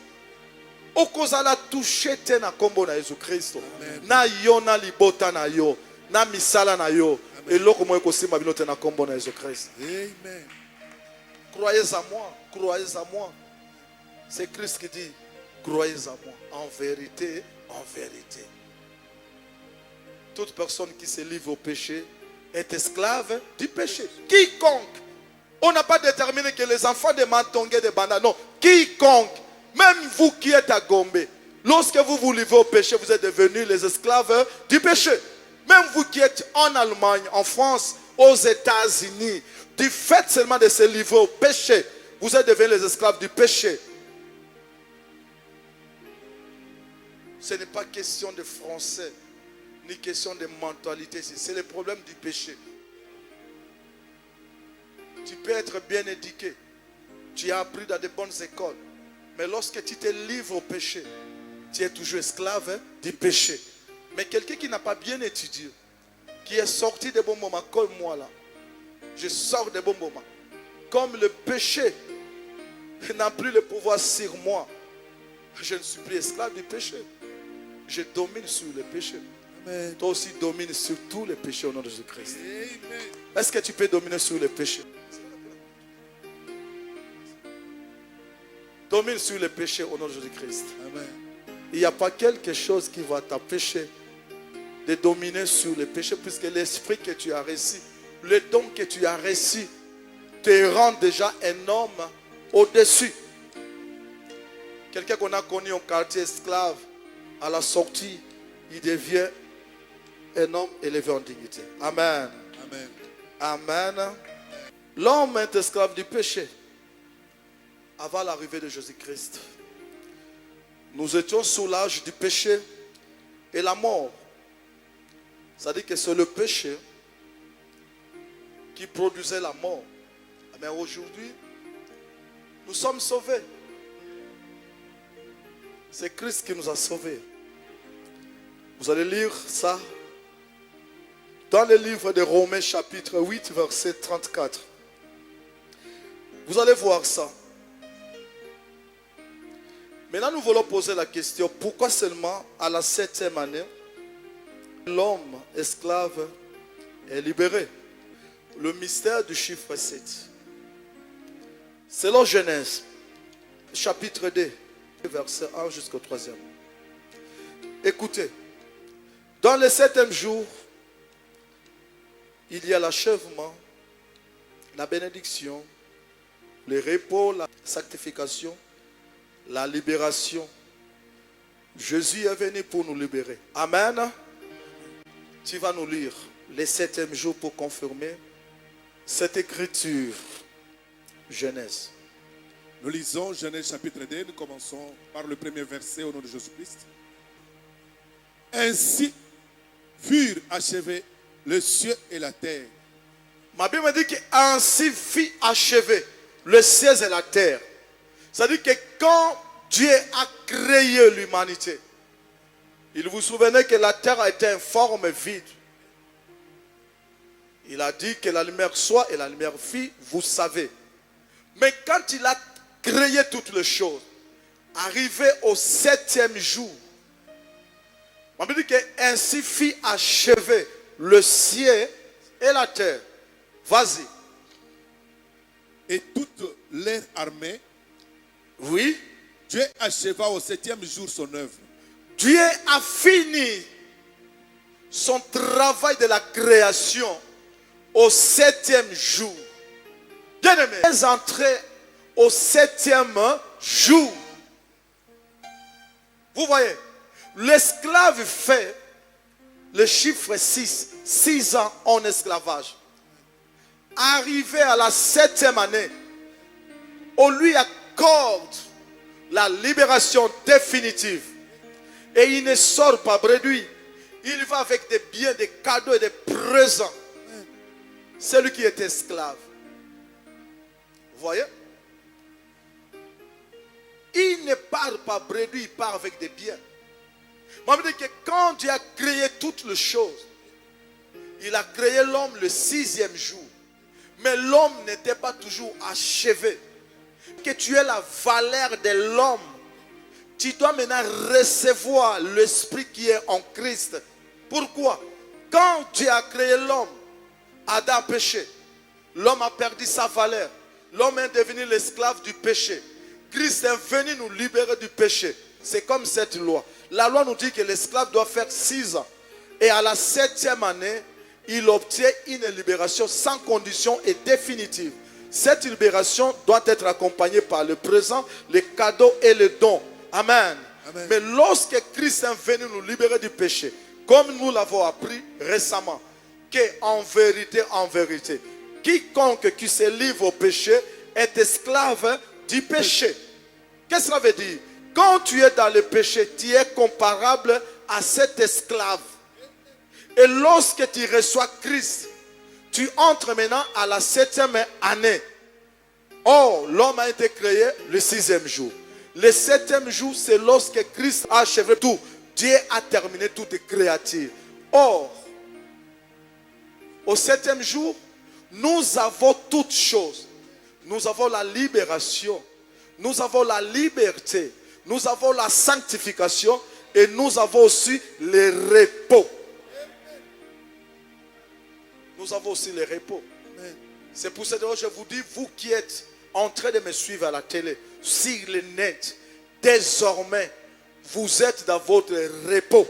Okozala touché te na kombo na Jésus-Christ. Na yo na libota na yo. Na misala na yo. Et loko mo ekosimba bino te na kombo na Jésus-Christ. Amen. Croyez à moi. Croyez à moi. C'est Christ qui dit, croyez à moi. En vérité, en vérité. Toute personne qui se livre au péché est esclave du péché. Quiconque. On n'a pas déterminé que les enfants de Mantongé de Banda. Non. Quiconque. Même vous qui êtes à Gombe. Lorsque vous vous livrez au péché, vous êtes devenus les esclaves du péché. Même vous qui êtes en Allemagne, en France, aux États-Unis. Du fait seulement de se livrer au péché, vous êtes devenus les esclaves du péché. Ce n'est pas question de français, ni question de mentalité. C'est le problème du péché. Tu peux être bien éduqué. Tu as appris dans de bonnes écoles. Mais lorsque tu te livres au péché, tu es toujours esclave du péché. Mais quelqu'un qui n'a pas bien étudié, qui est sorti de bons moments, comme moi là, je sors de bons moments. Comme le péché n'a plus le pouvoir sur moi, je ne suis plus esclave du péché. Je domine sur le péché. Amen. Toi aussi domine sur tous les péchés au nom de Jésus-Christ. Amen. Est-ce que tu peux dominer sur les péchés? Domine sur les péchés au nom de Jésus-Christ. Amen. Il n'y a pas quelque chose qui va t'empêcher de dominer sur les péchés, puisque l'esprit que tu as reçu, le don que tu as reçu, te rend déjà un homme au-dessus. Quelqu'un qu'on a connu en quartier esclave, à la sortie, il devient un homme élevé en dignité. Amen. Amen. Amen. L'homme est esclave du péché avant l'arrivée de Jésus-Christ. Nous étions sous l'âge du péché et la mort. C'est-à-dire que c'est le péché qui produisait la mort. Mais aujourd'hui, nous sommes sauvés. C'est Christ qui nous a sauvés. Vous allez lire ça dans le livre de Romains chapitre 8 verset 34. Vous allez voir ça. Maintenant, nous voulons poser la question, pourquoi seulement à la 7e année, l'homme esclave est libéré? Le mystère du chiffre 7. Selon Genèse, chapitre 2, verset 1 jusqu'au 3e. Écoutez, dans le 7e jour, il y a l'achèvement, la bénédiction, le repos, la sanctification, la libération. Jésus est venu pour nous libérer. Amen. Tu vas nous lire le 7e jour pour confirmer cette écriture. Genèse. Nous lisons Genèse chapitre 2, nous commençons par le premier verset au nom de Jésus-Christ. Ainsi furent achevés le ciel et la terre. Ma Bible me dit qu'ainsi fut achevé le ciel et la terre. C'est-à-dire que quand Dieu a créé l'humanité, il vous souvenez que la terre était informe et vide. Il a dit que la lumière soit et la lumière fit, vous savez. Mais quand il a créé toutes les choses, arrivé au 7e jour, on me dit qu'ainsi fit achevé le ciel et la terre. Vas-y. Et toute leur armée, oui. Dieu acheva au 7e jour son œuvre. Dieu a fini son travail de la création au 7e jour. Bien-aimé, les entrées au 7e jour. Vous voyez, l'esclave fait le chiffre 6, 6 ans en esclavage. Arrivé à la 7e année, on lui accorde la libération définitive. Et il ne sort pas bredouille. Il va avec des biens, des cadeaux et des présents. Celui qui est esclave. Vous voyez? Il ne part pas bredouille, il part avec des biens. Moi, je me dis que quand Dieu a créé toutes les choses, il a créé l'homme le 6e jour. Mais l'homme n'était pas toujours achevé. Que tu aies la valeur de l'homme, tu dois maintenant recevoir l'esprit qui est en Christ. Pourquoi? Quand Dieu a créé l'homme, Adam a péché. L'homme a perdu sa valeur. L'homme est devenu l'esclave du péché. Christ est venu nous libérer du péché. C'est comme cette loi. La loi nous dit que l'esclave doit faire 6 ans. Et à la 7e année, il obtient une libération sans condition et définitive. Cette libération doit être accompagnée par le présent, les cadeaux et les dons. Amen. Amen. Mais lorsque Christ est venu nous libérer du péché, comme nous l'avons appris récemment, qu'en vérité, quiconque qui se livre au péché est esclave du péché. Qu'est-ce que cela veut dire? Quand tu es dans le péché, tu es comparable à cet esclave. Et lorsque tu reçois Christ, tu entres maintenant à la 7e année. Or, l'homme a été créé le 6e jour. Le 7e jour, c'est lorsque Christ a achevé tout. Dieu a terminé toute créature. Or, au 7e jour, nous avons toutes choses. Nous avons la libération. Nous avons la liberté. Nous avons la sanctification. Et nous avons aussi le repos. Nous avons aussi le repos. C'est pour ça que je vous dis, vous qui êtes en train de me suivre à la télé, sur le net, désormais, vous êtes dans votre repos.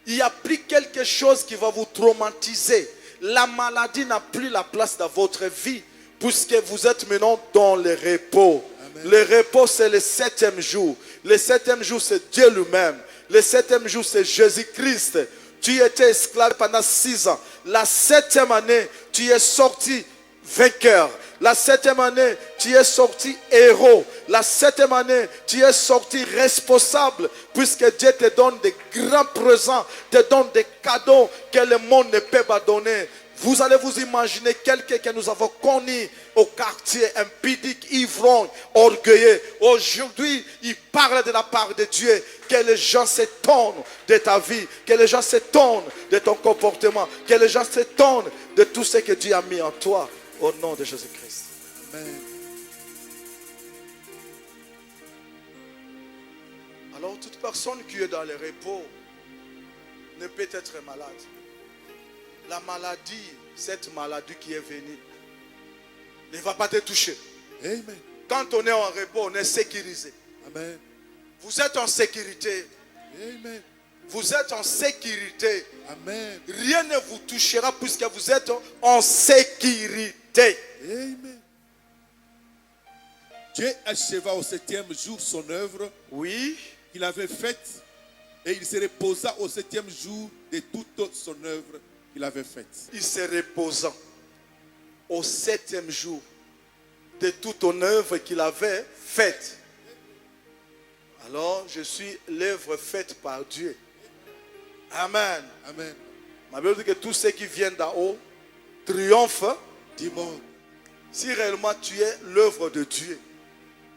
Il n'y a plus quelque chose qui va vous traumatiser. La maladie n'a plus la place dans votre vie, puisque vous êtes maintenant dans le repos. Amen. Le repos, c'est le 7e jour. Le 7e jour, c'est Dieu lui-même. Le 7e jour, c'est Jésus-Christ. Tu étais esclave pendant 6 ans. La 7e année, tu es sorti vainqueur. La 7e année, tu es sorti héros. La 7e année, tu es sorti responsable. Puisque Dieu te donne des grands présents, te donne des cadeaux que le monde ne peut pas donner. Vous allez vous imaginer quelqu'un que nous avons connu au quartier, impudique, ivrogne, orgueilleux. Aujourd'hui, il parle de la part de Dieu. Que les gens s'étonnent de ta vie. Que les gens s'étonnent de ton comportement. Que les gens s'étonnent de tout ce que Dieu a mis en toi. Au nom de Jésus-Christ. Amen. Alors toute personne qui est dans le repos ne peut être malade. La maladie, cette maladie qui est venue, ne va pas te toucher. Amen. Quand on est en repos, on est sécurisé. Amen. Vous êtes en sécurité. Amen. Vous êtes en sécurité. Amen. Rien ne vous touchera puisque vous êtes en sécurité. Amen. Dieu acheva au 7e jour son œuvre Oui. qu'il avait faite et il se reposa au 7e jour de toute son œuvre qu'il avait faite. Il se reposant au 7e jour de toute ton œuvre qu'il avait faite. Alors, je suis l'œuvre faite par Dieu. Amen. Amen. Ma Bible dit que tous ceux qui viennent d'en haut triomphent. Dis-moi. Si réellement tu es l'œuvre de Dieu,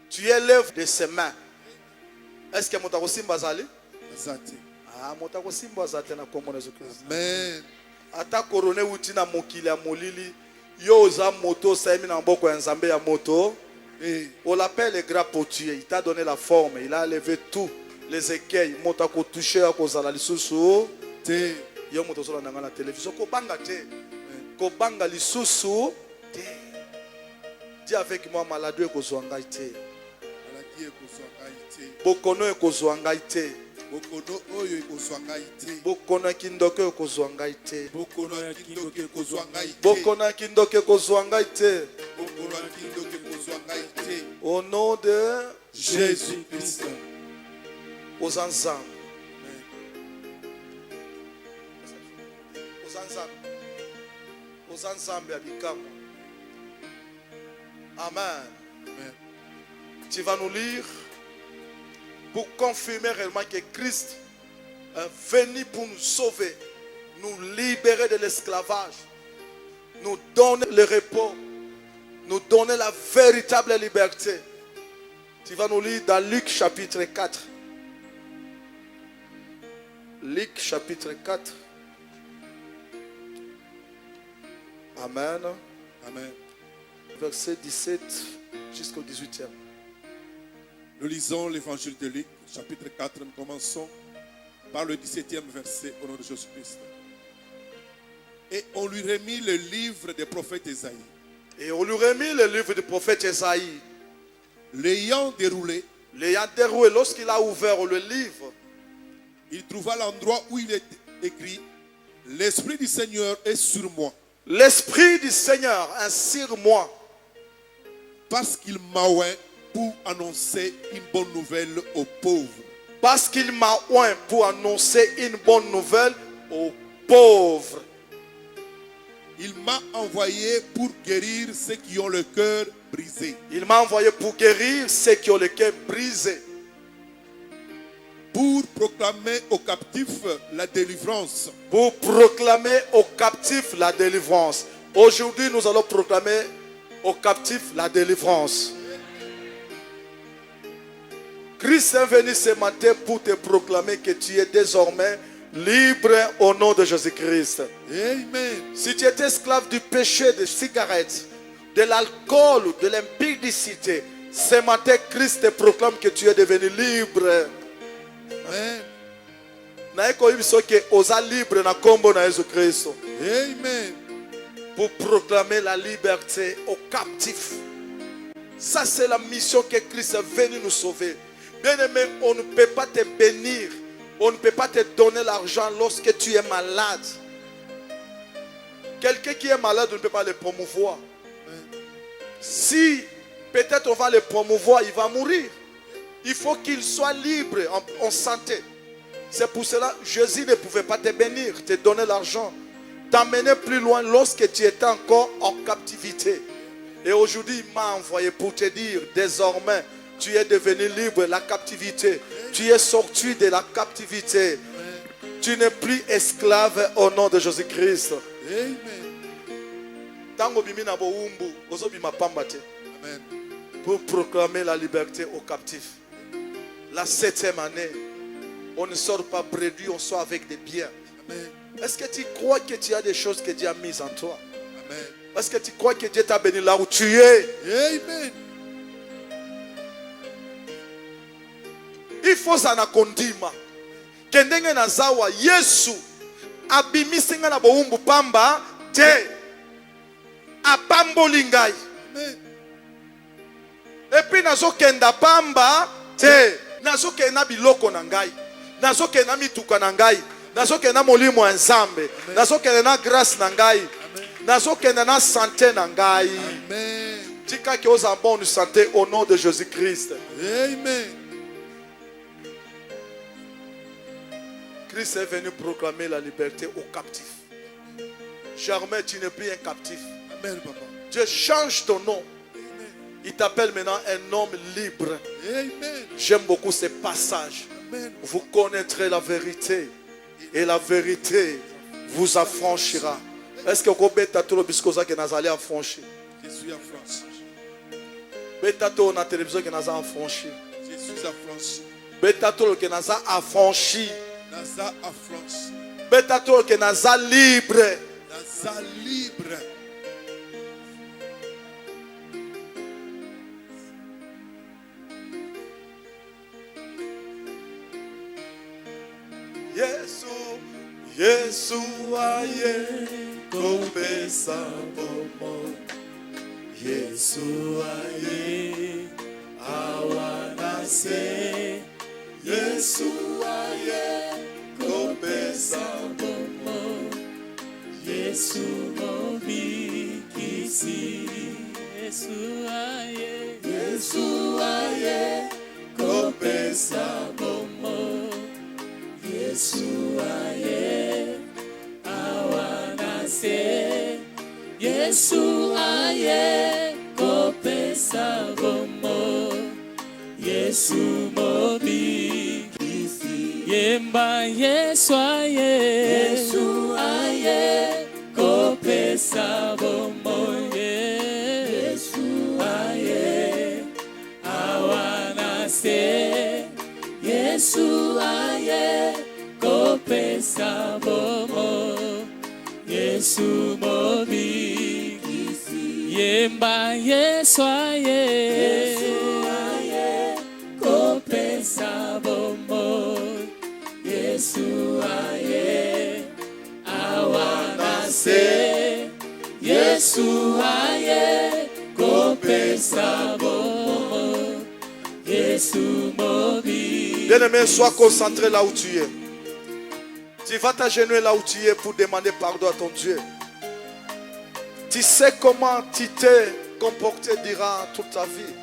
tu es l'œuvre de ses mains. Est-ce que Motako Simba Zali? Azati. Ah, Motako Simba Zali na kombo na Jésus-Christ. Amen. Ata korone uti na mokili ya molili, yo oza moto saimi na mboko ya nzambe ya moto. Et On l'appelle le grand potier. Il t'a donné la forme. Il a levé tous les écueils. Motako touché à cause de la lisusu. te. Yo moto sola nanga na télévision. Kobanga te. Kobanga lisusu te. Dis avec moi maladie ekozwa ngai te. Maladie ekozwa ngai te. Bokono ekozwa ngai te. Bokono oyo ekozwa ngai te. Bokono kindoke ekozwa ngai te. Bokono ya kindoki ekozwa ngai te. Bokono kindoke ekozwa ngai te. Bokono ya kindoki ekozwa ngai te. Au nom de Jésus-Christ. aux ensembles. Amen. Aux ensembles. Aux ensembles ya bikamo. Amen. Amen. Tu vas nous lire pour confirmer réellement que Christ est venu pour nous sauver, nous libérer de l'esclavage, nous donner le repos, nous donner la véritable liberté. Tu vas nous lire dans Luc chapitre 4. Luc chapitre 4. Amen. Amen. Verset 17 jusqu'au 18e. Nous lisons l'évangile de Luc, chapitre 4. Nous commençons par le 17e verset au nom de Jésus-Christ. Et on lui remit le livre des prophètes Ésaïe. Et on lui remet le livre du prophète Esaïe. L'ayant déroulé, L'ayant déroué, lorsqu'il a ouvert le livre, il trouva l'endroit où il est écrit « L'Esprit du Seigneur est sur moi, l'Esprit du Seigneur est sur moi, parce qu'il m'a oint pour annoncer une bonne nouvelle aux pauvres. parce qu'il m'a oint pour annoncer une bonne nouvelle aux pauvres. Il m'a envoyé pour guérir ceux qui ont le cœur brisé, Il m'a envoyé pour guérir ceux qui ont le cœur brisé, pour proclamer aux captifs la délivrance pour proclamer aux captifs la délivrance. Aujourd'hui, nous allons proclamer aux captifs la délivrance. Christ est venu ce matin pour te proclamer que tu es désormais libre au nom de Jésus-Christ. Amen. Si tu étais esclave du péché, des cigarettes, de l'alcool, de l'impudicité, ce matin, Christ te proclame que tu es devenu libre. Amen. Libre na kombo na Jésus-Christ. Amen. Pour proclamer la liberté aux captifs. Ça, c'est la mission que Christ est venu nous sauver. Bien-aimé, on ne peut pas te bénir. On ne peut pas te donner l'argent lorsque tu es malade. Quelqu'un qui est malade, on ne peut pas le promouvoir. Si peut-être on va le promouvoir, il va mourir. Il faut qu'il soit libre, en santé. C'est pour cela que Jésus ne pouvait pas te bénir, te donner l'argent, t'emmener plus loin lorsque tu étais encore en captivité. Et aujourd'hui, il m'a envoyé pour te dire, désormais, tu es devenu libre de la captivité. Tu es sorti de la captivité. Tu n'es plus esclave au nom de Jésus-Christ. Amen. Tango bimi na bo umbu, ozo bima pamba te. Amen. Pour proclamer la liberté aux captifs. La 7e année, on ne sort pas bredouille, on sort avec des biens. Amen. Est-ce que tu crois que tu as des choses que Dieu a mises en toi? Amen. Est-ce que tu crois que Dieu t'a béni là où tu es? Amen. il faut ça na kondima kendenge na zawa Yesu abimisi nga na boumbu pamba te apamboli ngai. Et puis nazokenda pamba te nazokenda biloko na ngai, nazokenda mituka na ngai, nazokenda molimo ya Nzambe, nazokenda na grâce na ngai, nazokenda na santé na ngai. Tika ki oza bonne santé au nom de Jésus-Christ. Amen. Christ est venu proclamer la liberté aux captifs. Jamais tu n'es plus un captif. Amen, papa. Dieu change ton nom. Il t'appelle maintenant un homme libre. Amen. J'aime beaucoup ces passages. Amen. Vous connaîtrez la vérité et la vérité vous affranchira. Est-ce que vous avez tout le biscosa que nous allons affranchir? Je suis affranchi. Betato na télévision que nous allons affranchir. Je suis affranchi. Betato que nous allons affranchir. Naza affranchi. Betato que nous allons libre. Naza libre. Yesu, Yesu aye, kopesa bomo. Yesu aye, awanase. Yesu aye, kopesa bomo. Yesu mobikisi. Yesu aye, Yesu aye, kopesa bomo. Yesu aye, awanase. Yesu aye, kopesa bomo. Yesu mobi kisi. Yemba Yesu aye, Yesu aye, kopesa bomo. Yesu aye, awanase. Yesu aye, kopesa bomo. Yesu mobi kisi. Yemba Yesu aye, Yesu aye, kopesa bomo. Yesu aye, awanase. Yesu aye, kopesa bomo. Yesu mobi. Bien-aimé, sois concentré là où tu es. Tu vas t'agenouiller là où tu es pour demander pardon à ton Dieu. Tu sais comment tu t'es comporté durant toute ta vie.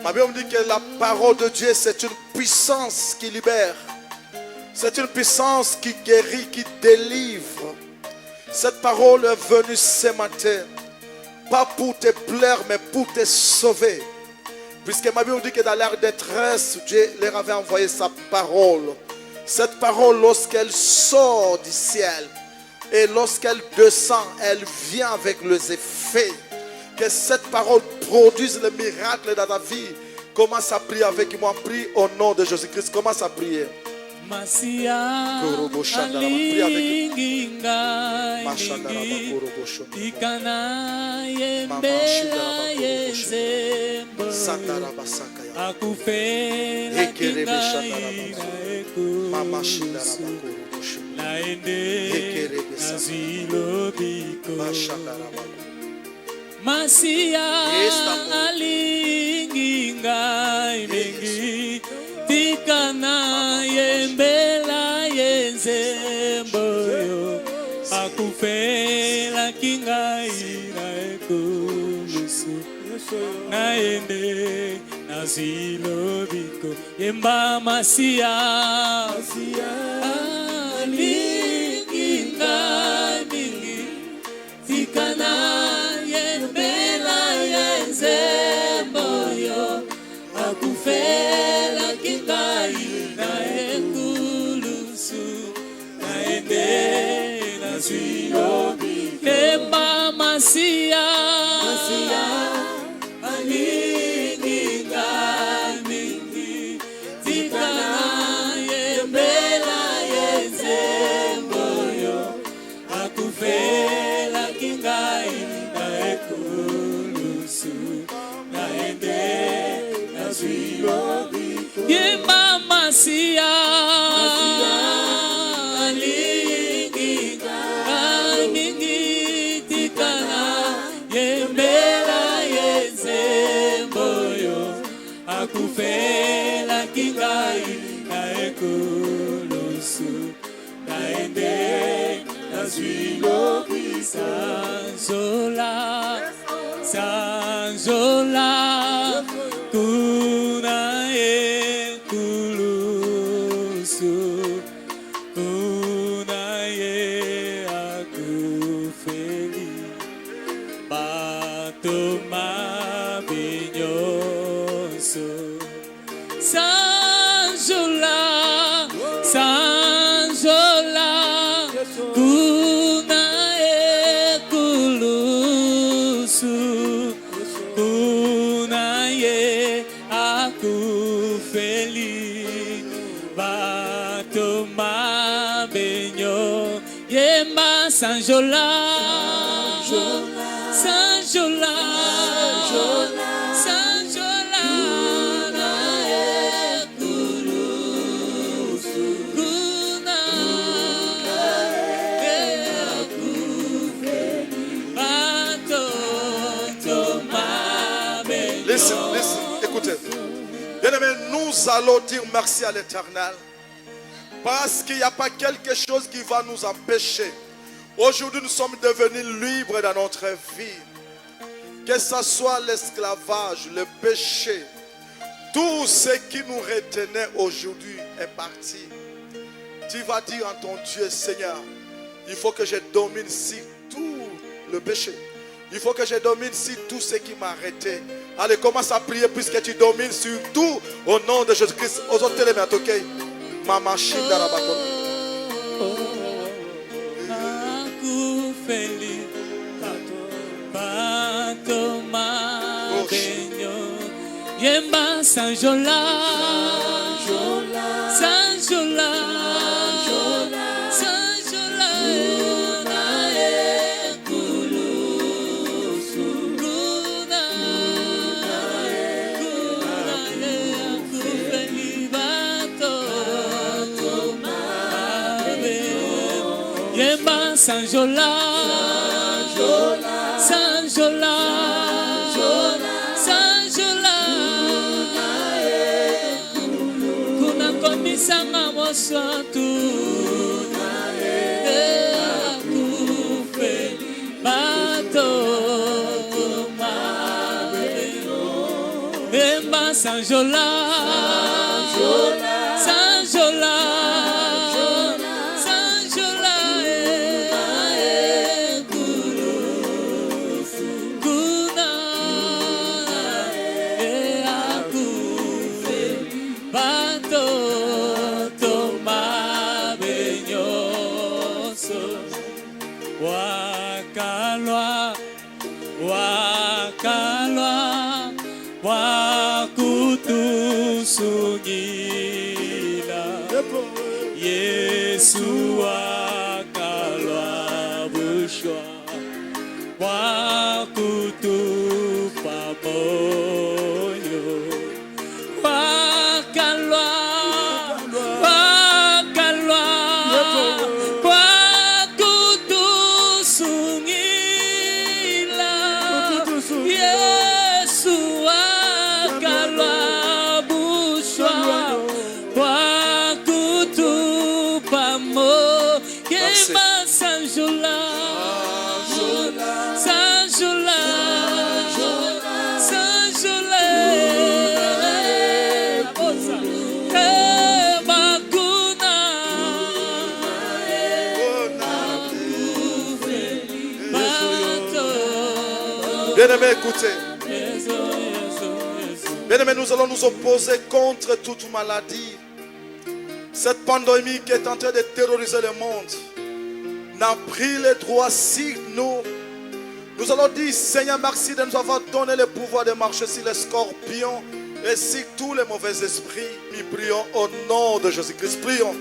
Ma Bible me dit que la parole de Dieu, c'est une puissance qui libère. C'est une puissance qui guérit, qui délivre. Cette parole est venue ce matin, pas pour te plaire, mais pour te sauver. Puisque ma Bible dit que dans leur détresse, Dieu leur avait envoyé sa parole. Cette parole, lorsqu'elle sort du ciel et lorsqu'elle descend, elle vient avec les effets. Que cette parole produise le miracle dans ta vie. Commence à prier avec moi. Prie au nom de Jésus-Christ. Commence à prier. Masia alingi ngai mingi ikana yembela yenzembo akufela kingai naekusu naende nazilobiko Masia alingi ngai mingi tikana yembela yenzemboyo akufela kingai naekulusu naende nazilobiko yemba Masia alingi ngai mingi tikana yembela yenzemboyo akufela kingai naekulusu naende nazwilobi kemba Masia alingi ngai mingi tikana yembela yenzemboyo akufela kingai naekulusu naende nazwilobi Yemba masia linginga mingi tikala yembela yezemboyo akufela kingai na ekulusu naende nazwilo sanzola sanzola kuna ekulusu kuna ye akufeli batoma binyoso sanzola sanzola kuna ekulusu kuna ye akufeli batoma benyo yemba sanjola sanjola sanjola na ekulusu kuna Listen, écoutez. Bien-aimés, nous allons dire merci à l'Éternel. Parce qu'il n'y a pas quelque chose qui va nous empêcher. Aujourd'hui, nous sommes devenus libres dans notre vie. Que ce soit l'esclavage, le péché, tout ce qui nous retenait aujourd'hui est parti. Tu vas dire en ton Dieu, Seigneur, il faut que je domine sur tout le péché. Il faut que je domine sur tout ce qui m'a arrêté. Allez, commence à prier puisque tu domines sur tout au nom de Jésus-Christ. Aux autres éléments, ok? Mama Shinda Rabakon. Akufeli batoma benyo yemba sanjola sanjola sanjola na ekulusu kuna akufeli batoma benyo yemba sanjola sanjola sanjola kuna komisanga mosatu akufe bato emba sanjola sanjola wakalwa wakalwa wakutusungila Yesu wakalwa bushwa wakutupa moyo wakalwa wakalwa Yesu wakalwa bushwa wakutupa moyo yema sanjola sanjola sanjola makuna Bien-aimés, écoutez. Bien-aimés, nous allons nous opposer contre toute maladie. Cette pandémie qui est en train de terroriser le monde n'a pris les droits sur nous. Nous allons dire, Seigneur, merci de nous avoir donné le pouvoir de marcher sur les scorpions et sur tous les mauvais esprits. Nous prions au nom de Jésus-Christ. Prions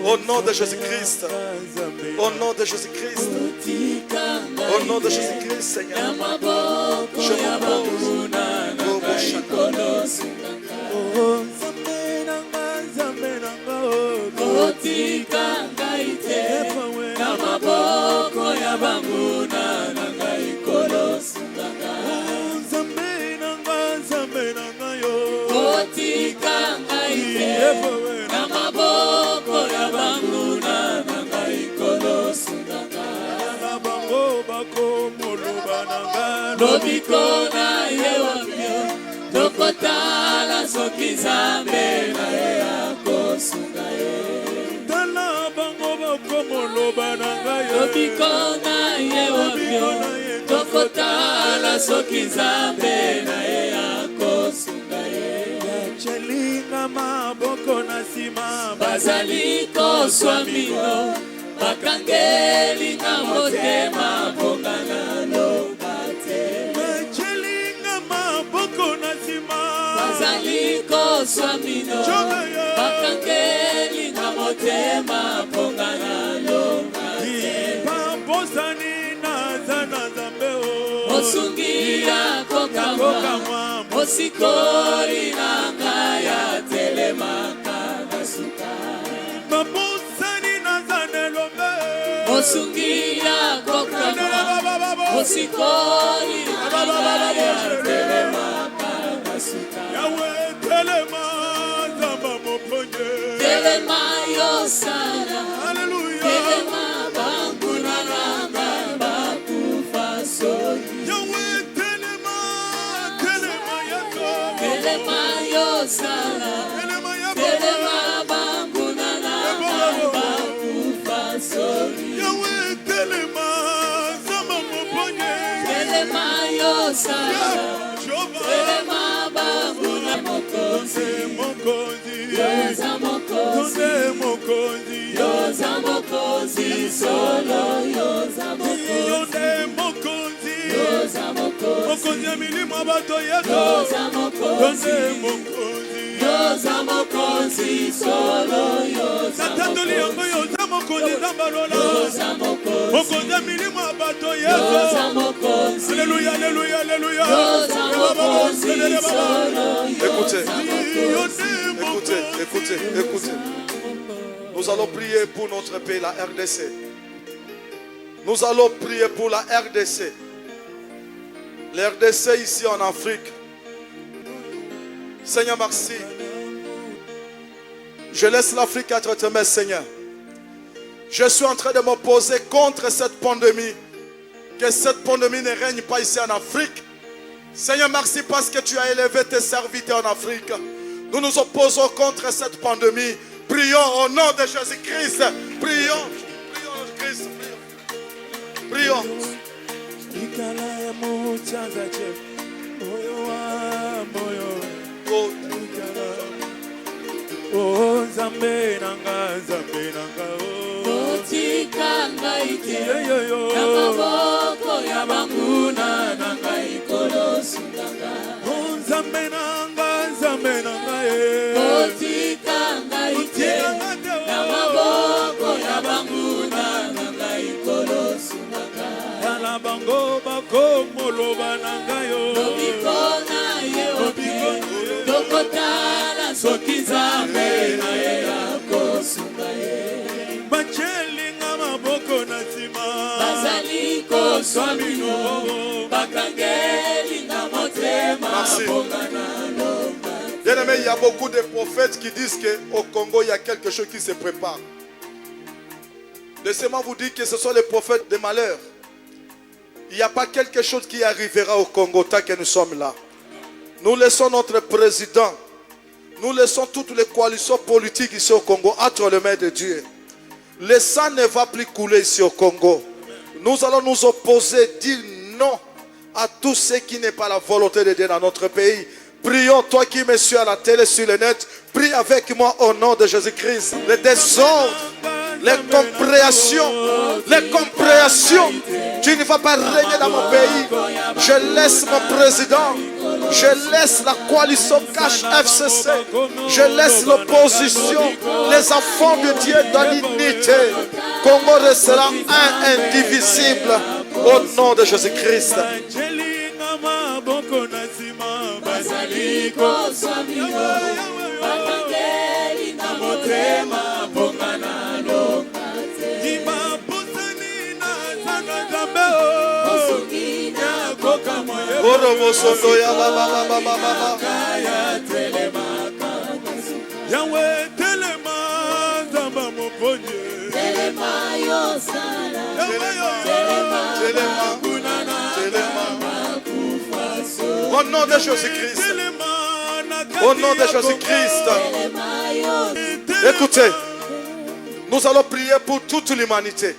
au nom de Jésus-Christ. Au nom de Jésus-Christ. Au nom de Jésus-Christ, Seigneur. Je m'appelle. na maboko ya banguna na ngai kolosungaka lobiko na ye wapio tokotala soki Nzambe na ye akosunga ye lobiko na ye wapio tokotala soki Nzambe na ye akosunga ye bazali koswamino bakangelinga motema bongana loba te bazali koswamino bakangelinga motema bongana loba te osungia kokamwa osikori nanga ya telemaka na suka osungia kokamwa osikori nanga ya telemaka na suka telema yosana telema banguna nanga bakufa soni telema yosana telema banguna nanga bakufa soni telema yosana telema banguna mokonzi yoza mokonzi yoza mokonzi solo yoza mokonzi yoza mokonzi ya milimo bato yeto yoza mokonzi yoza mokonzi solo yoza mokonzi yoza mokonzi zambalola yoza mokonzi ya milimo bato yeto yoza mokonzi alléluia alléluia alléluia yoza mokonzi solo Écoutez. Nous allons prier pour notre pays, la RDC. Nous allons prier pour la RDC. La RDC ici en Afrique. Seigneur, merci. Je laisse l'Afrique être tes mains, Seigneur. Je suis en train de m'opposer contre cette pandémie. Que cette pandémie ne règne pas ici en Afrique. Seigneur, merci parce que tu as élevé tes serviteurs en Afrique. Nous nous opposons contre cette pandémie. Prions au nom de Jésus-Christ. Prions. Prions. na maboko ya banguna na ngai kolosungaka Nzambe nanga otika ngai te na maboko ya banguna na ngai kolosungaka Yala bango bakomoloba nanga yo lobiko na ye opio tokotala soki Nzambe na ye akosunga ye bachelinga maboko na nsima bazali koswamino bakangelinga motema bongana loba. Bien-aimé, il y a beaucoup de prophètes qui disent qu'au Congo, il y a quelque chose qui se prépare. Laissez-moi vous dire que ce sont les prophètes des malheurs. Il n'y a pas quelque chose qui arrivera au Congo tant que nous sommes là. Nous laissons notre président, nous laissons toutes les coalitions politiques ici au Congo entre les mains de Dieu. Le sang ne va plus couler ici au Congo. Nous allons nous opposer, dire non à tout ce qui n'est pas la volonté de Dieu dans notre pays. Prions, toi qui me suis à la télé, sur le net, prie avec moi au nom de Jésus-Christ. Les désordres, les compréhensions. Tu ne vas pas régner dans mon pays. Je laisse mon président. Je laisse la coalition Cash FCC. Je laisse l'opposition. Les enfants de Dieu dans l'unité. Congo restera un indivisible au nom de Jésus-Christ. Yahweh Au nom de Jésus-Christ. Au nom de Jésus-Christ. Écoutez, nous allons prier pour toute l'humanité.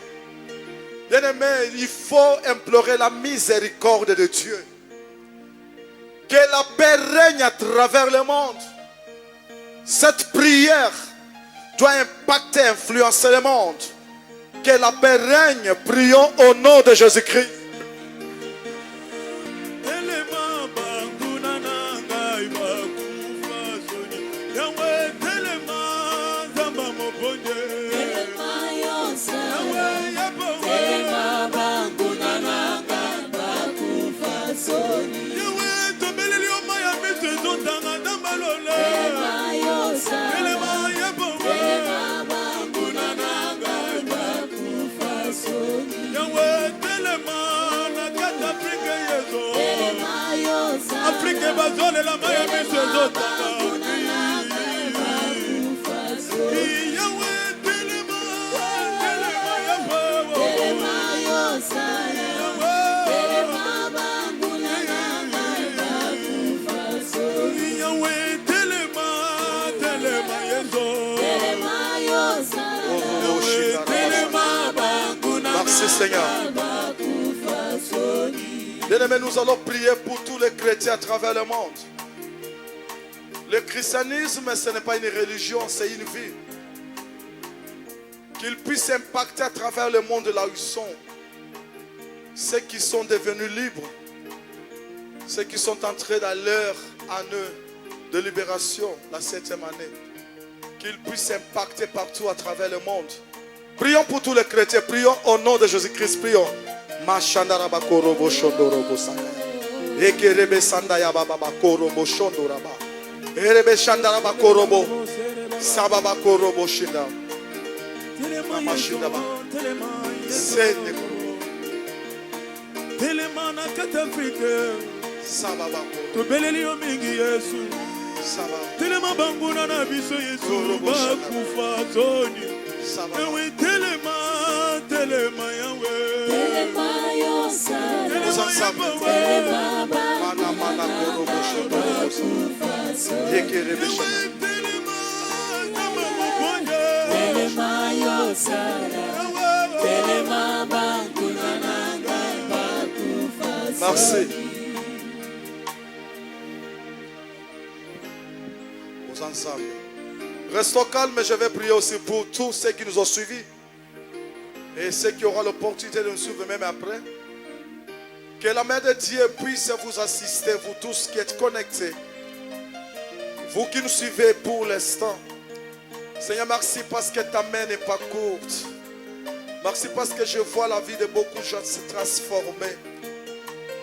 Bien-aimés, il faut implorer la miséricorde de Dieu. Que la paix règne à travers le monde. Cette prière doit impacter, influencer le monde. Que la paix règne. Prions au nom de Jésus-Christ. Afrique bazole la maya miso ezotanga. Merci Seigneur. Bien-aimés, nous allons prier pour tous les chrétiens à travers le monde. Le christianisme, ce n'est pas une religion, c'est une vie. Qu'il puisse impacter à travers le monde là où ils sont. Ceux qui sont devenus libres. Ceux qui sont entrés dans leur année de libération, la 7e année. Qu'il puisse impacter partout à travers le monde. Prions pour tous les chrétiens. Prions au nom de Jésus-Christ. Prions. Mashandaraba korobo shondorobo sanda. Ekerebe sanda ya baba korobo shondoraba. Erebe shandaraba korobo. Sababa korobo shinda. Mama shindaba. Sende korobo. Telemana katafrike. Sababa korobo. Tobeleli o mingi Yesu. Sababa. Telema banguna na biso Yesu bakufa zoni. Sababa. Ewe telema yawe. Nous ensemble. Mana mana korobo shondorobo. Ekerebe shandaraba. Merci. Nous ensemble. Restons calmes, mais je vais prier aussi pour tous ceux qui nous ont suivis et ceux qui auront l'opportunité de nous suivre même après. Que la main de Dieu puisse vous assister, vous tous qui êtes connectés, vous qui nous suivez pour l'instant. Seigneur, merci parce que ta main n'est pas courte. Merci parce que je vois la vie de beaucoup de gens se transformer.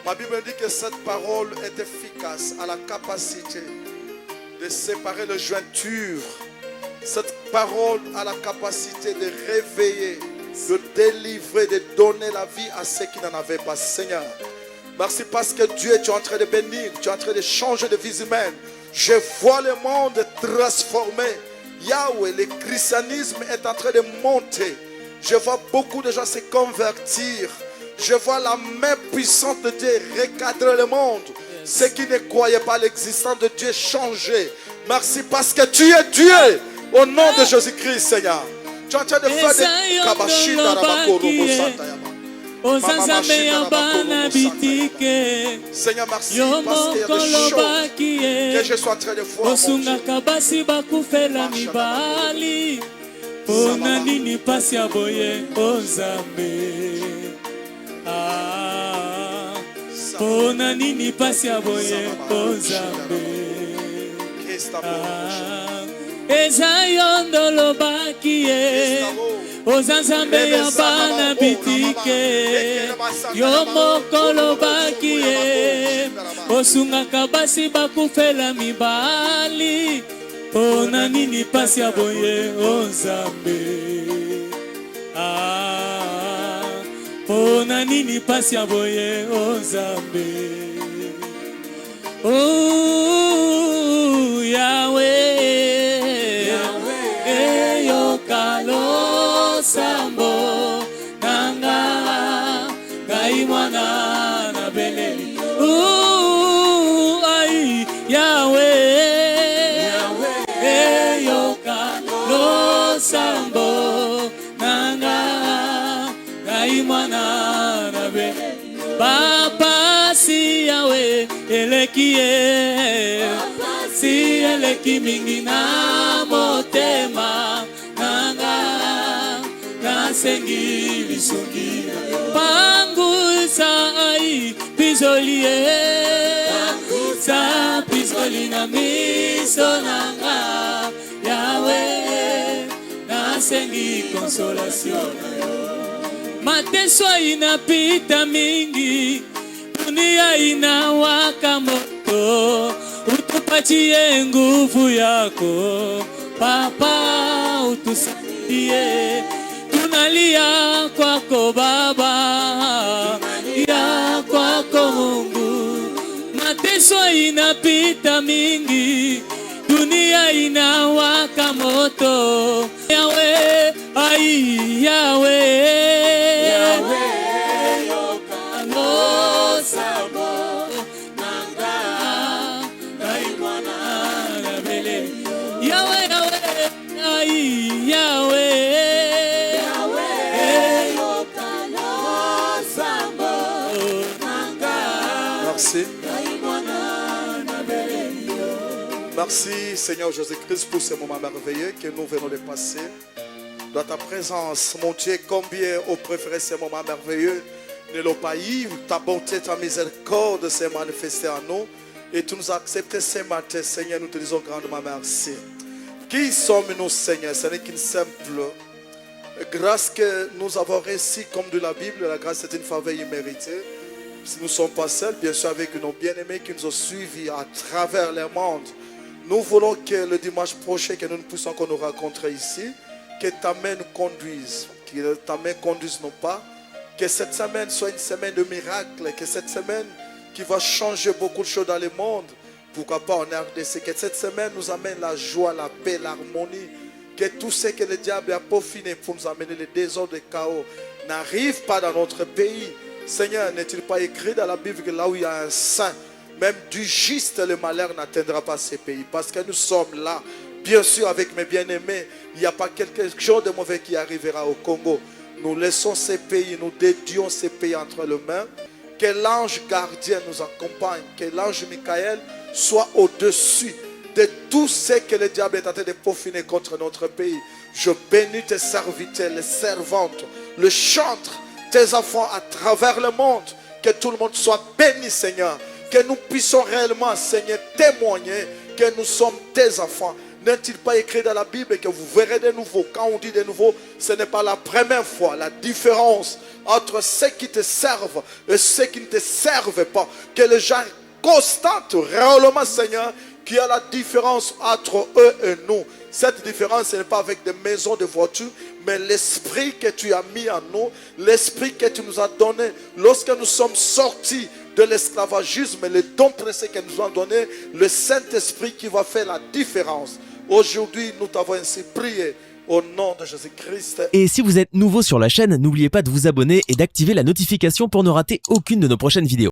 Ma Bible dit que cette parole est efficace, à la capacité de séparer les jointures. Cette parole a la capacité de réveiller, de délivrer, de donner la vie à ceux qui n'en avaient pas. Seigneur, merci parce que Dieu, tu es en train de bénir, tu es en train de changer de vie humaine. Je vois le monde transformé. Yahweh, le christianisme est en train de monter. Je vois beaucoup de gens se convertir. Je vois la main puissante de Dieu recadrer le monde. Ceux qui ne croyaient pas à l'existence de Dieu changer. Merci parce que tu es Dieu. Au nom de Jésus-Christ, Seigneur. Tu es en train de faire des kabashina rabakoro santayama. Seigneur, merci parce qu'il y a des choses que je suis en train de voir. Pona nini pasi aboye Nzambe. Pona nini pasi aboye Nzambe. Eza yondo lobaki ye Nzambe ya bana bitike. Yo moko lobaki ye osungaka basi bakufela mibali. Pona nini pasi aboye Nzambe. Pona nini pasi aboye Nzambe. Oh Yahweh, Yahweh, yo kalo sama. eleki ye pasi eleki mingi na motema nanga nasengi lisungi pangusa ai pizolie pangusa pizoli na miso nanga Yawe nasengi consolation mateso inapita mingi dunia inawaka moto utupatie nguvu yako Papa utusaidie tunalia kwako Baba tunalia kwako Mungu mateso inapita mingi dunia inawaka moto Yawe ai Yawe Yawe yokano sabo nanga daimwana nabele Yawe Yawe ai Yawe Yawe yokano sabo nanga Merci. daimwana nabele Merci Seigneur Jésus-Christ pour ce moment merveilleux que nous venons de passer. Dans ta présence, mon Dieu, combien au préféré ces moments merveilleux ne l'ont pas eu. Ta bonté, ta miséricorde s'est manifestée en nous. Et tu nous as accepté ce matin, Seigneur, nous te disons grandement merci. Qui sommes-nous, Seigneur? Ce n'est qu'une simple grâce que nous avons reçue comme de la Bible. La grâce est une faveur imméritée. Si nous ne sommes pas seuls, bien sûr, avec nos bien-aimés qui nous ont suivis à travers le monde. Nous voulons que le dimanche prochain, que nous ne puissions qu'on nous rencontrer ici, que ta main nous conduise, que ta main conduise nos pas, que cette semaine soit une semaine de miracles, que cette semaine qui va changer beaucoup de choses dans le monde, pourquoi pas en RDC, que cette semaine nous amène la joie, la paix, l'harmonie, que tout ce que le diable a peaufiné pour nous amener le désordre, le chaos, n'arrive pas dans notre pays. Seigneur, n'est-il pas écrit dans la Bible que là où il y a un saint, même du juste, le malheur n'atteindra pas ces pays. Parce que nous sommes là, bien sûr, avec mes bien-aimés. Il n'y a pas quelque chose de mauvais qui arrivera au Congo. Nous laissons ces pays, nous dédions ces pays entre les mains. Que l'ange gardien nous accompagne. Que l'ange Michael soit au-dessus de tout ce que le diable est en train de peaufiner contre notre pays. Je bénis tes serviteurs, les servantes, le chantre, tes enfants à travers le monde. Que tout le monde soit béni, Seigneur. Que nous puissions réellement, Seigneur, témoigner que nous sommes tes enfants. N'est-il pas écrit dans la Bible que vous verrez de nouveau? Quand on dit de nouveau, ce n'est pas la première fois. La différence entre ceux qui te servent et ceux qui ne te servent pas. Que les gens constatent réellement, Seigneur, qu'il y a la différence entre eux et nous. Cette différence, ce n'est pas avec des maisons, de voitures, mais l'esprit que tu as mis en nous, l'esprit que tu nous as donné lorsque nous sommes sortis de l'esclavagisme, les dons précieux que nous ont donné, le Saint-Esprit qui va faire la différence. Aujourd'hui, nous t'avons ainsi prié au nom de Jésus-Christ. Et si vous êtes nouveau sur la chaîne, n'oubliez pas de vous abonner et d'activer la notification pour ne rater aucune de nos prochaines vidéos.